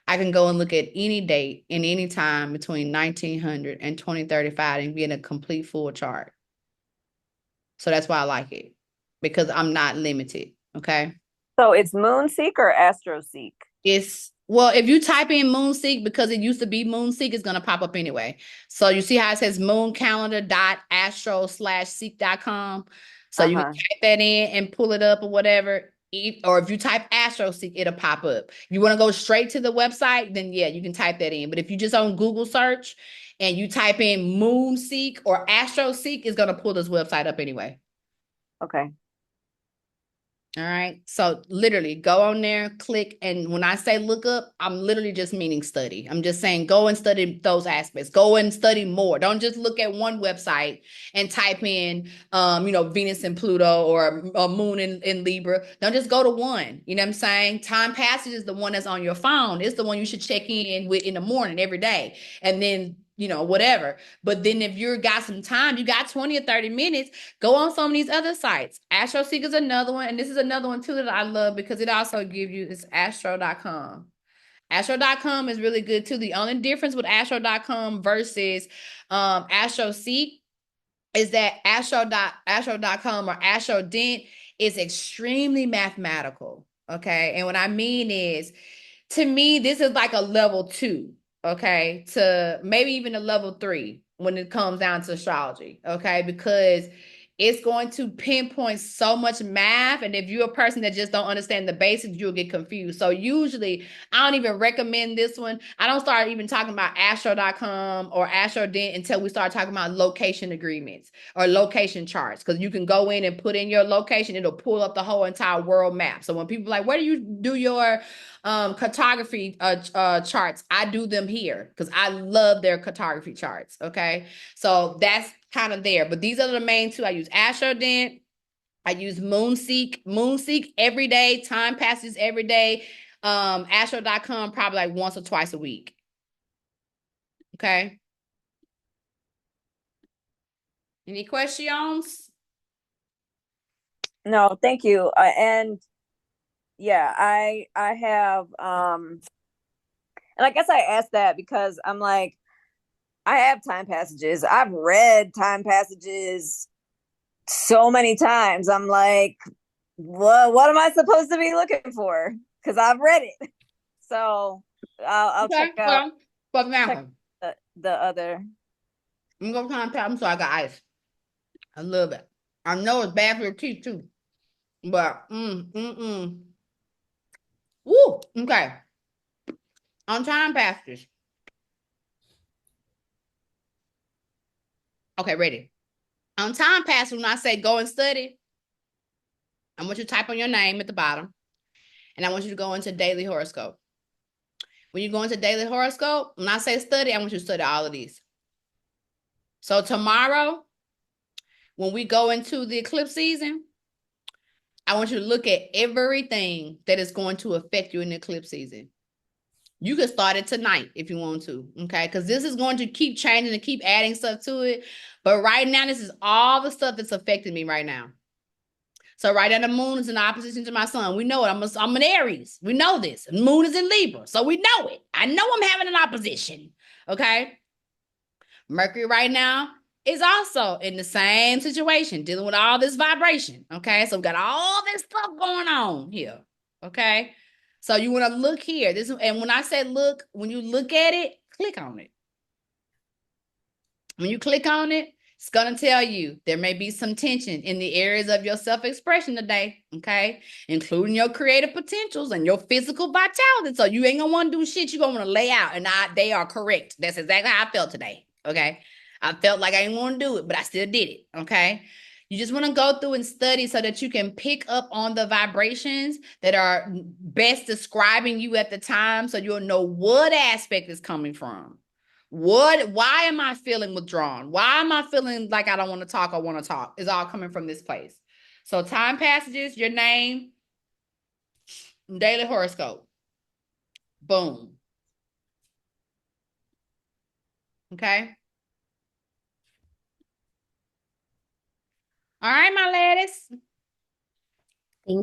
I can go and look at any date in any time between 1900 and 2035 and get a complete full chart. So that's why I like it, because I'm not limited. Okay. So it's Moonseek or AstroSeek? It's well, if you type in Moonseek, because it used to be Moonseek, it's gonna pop up anyway. So you see how it says mooncalendar.astro/seek.com. So you can type that in and pull it up or whatever. Or if you type AstroSeek, it'll pop up. If you want to go straight to the website, then yeah, you can type that in. But if you just on Google search and you type in Moonseek or AstroSeek, it's gonna pull this website up anyway. Okay. All right. So literally go on there, click. And when I say look up, I'm literally just meaning study. I'm just saying go and study those aspects. Go and study more. Don't just look at one website and type in, Venus and Pluto or Moon in Libra. Don't just go to one. You know what I'm saying? Time passage is the one that's on your phone. It's the one you should check in with in the morning every day. And then whatever. But then if you got some time, you got 20 or 30 minutes, go on some of these other sites. AstroSeek is another one. And this is another one too that I love because it also gives you this astro.com. Astro.com is really good too. The only difference with astro.com versus AstroSeek is that astro.com or AstroDent is extremely mathematical. Okay. And what I mean is, to me, this is like a level 2, okay, to maybe even a level 3 when it comes down to astrology, okay, because it's going to pinpoint so much math. And if you're a person that just don't understand the basics, you'll get confused. So usually I don't even recommend this one. I don't start even talking about astro.com or AstroDent until we start talking about location agreements or location charts, because you can go in and put in your location. It'll pull up the whole entire world map. So when people are like, where do you do your cartography charts? I do them here because I love their cartography charts. Okay. So that's kind of there. But these are the main two. I use AstroDent. I use Moonseek every day. Time passes every day. Astro.com probably like once or twice a week. Okay. Any questions? No, thank you. And yeah, I have and I guess I asked that because I'm like, I have time passages. I've read time passages so many times. I'm like, what am I supposed to be looking for? Because I've read it. So I'll Okay. check out For example, the other. I'm gonna go time pass. I'm sorry, I got ice. A little bit. I know it's bad for your teeth too, but Woo. Okay. On time passages. Okay, ready. On time passes, when I say go and study, I want you to type on your name at the bottom, and I want you to go into daily horoscope. When you go into daily horoscope, when I say study, I want you to study all of these. So tomorrow, when we go into the eclipse season, I want you to look at everything that is going to affect you in the eclipse season. You can start it tonight if you want to, okay? Because this is going to keep changing and keep adding stuff to it. But right now, this is all the stuff that's affecting me right now. So right now, the moon is in opposition to my sun. We know it. I'm an Aries. We know this. The moon is in Libra. So we know it. I know I'm having an opposition, okay? Mercury right now is also in the same situation, dealing with all this vibration, okay? So we got all this stuff going on here, okay? So you want to look here. And when I say look, when you look at it, click on it. When you click on it, it's going to tell you there may be some tension in the areas of your self-expression today, okay? Including your creative potentials and your physical vitality. So you ain't going to want to do shit. You're going to want to lay out. And they are correct. That's exactly how I felt today, okay? I felt like I didn't want to do it, but I still did it, okay? You just want to go through and study so that you can pick up on the vibrations that are best describing you at the time so you'll know what aspect is coming from. Why am I feeling withdrawn? Why am I feeling like I don't want to talk or want to talk? It's all coming from this place. So time passages, your name, daily horoscope. Boom. Okay. All right, my ladies.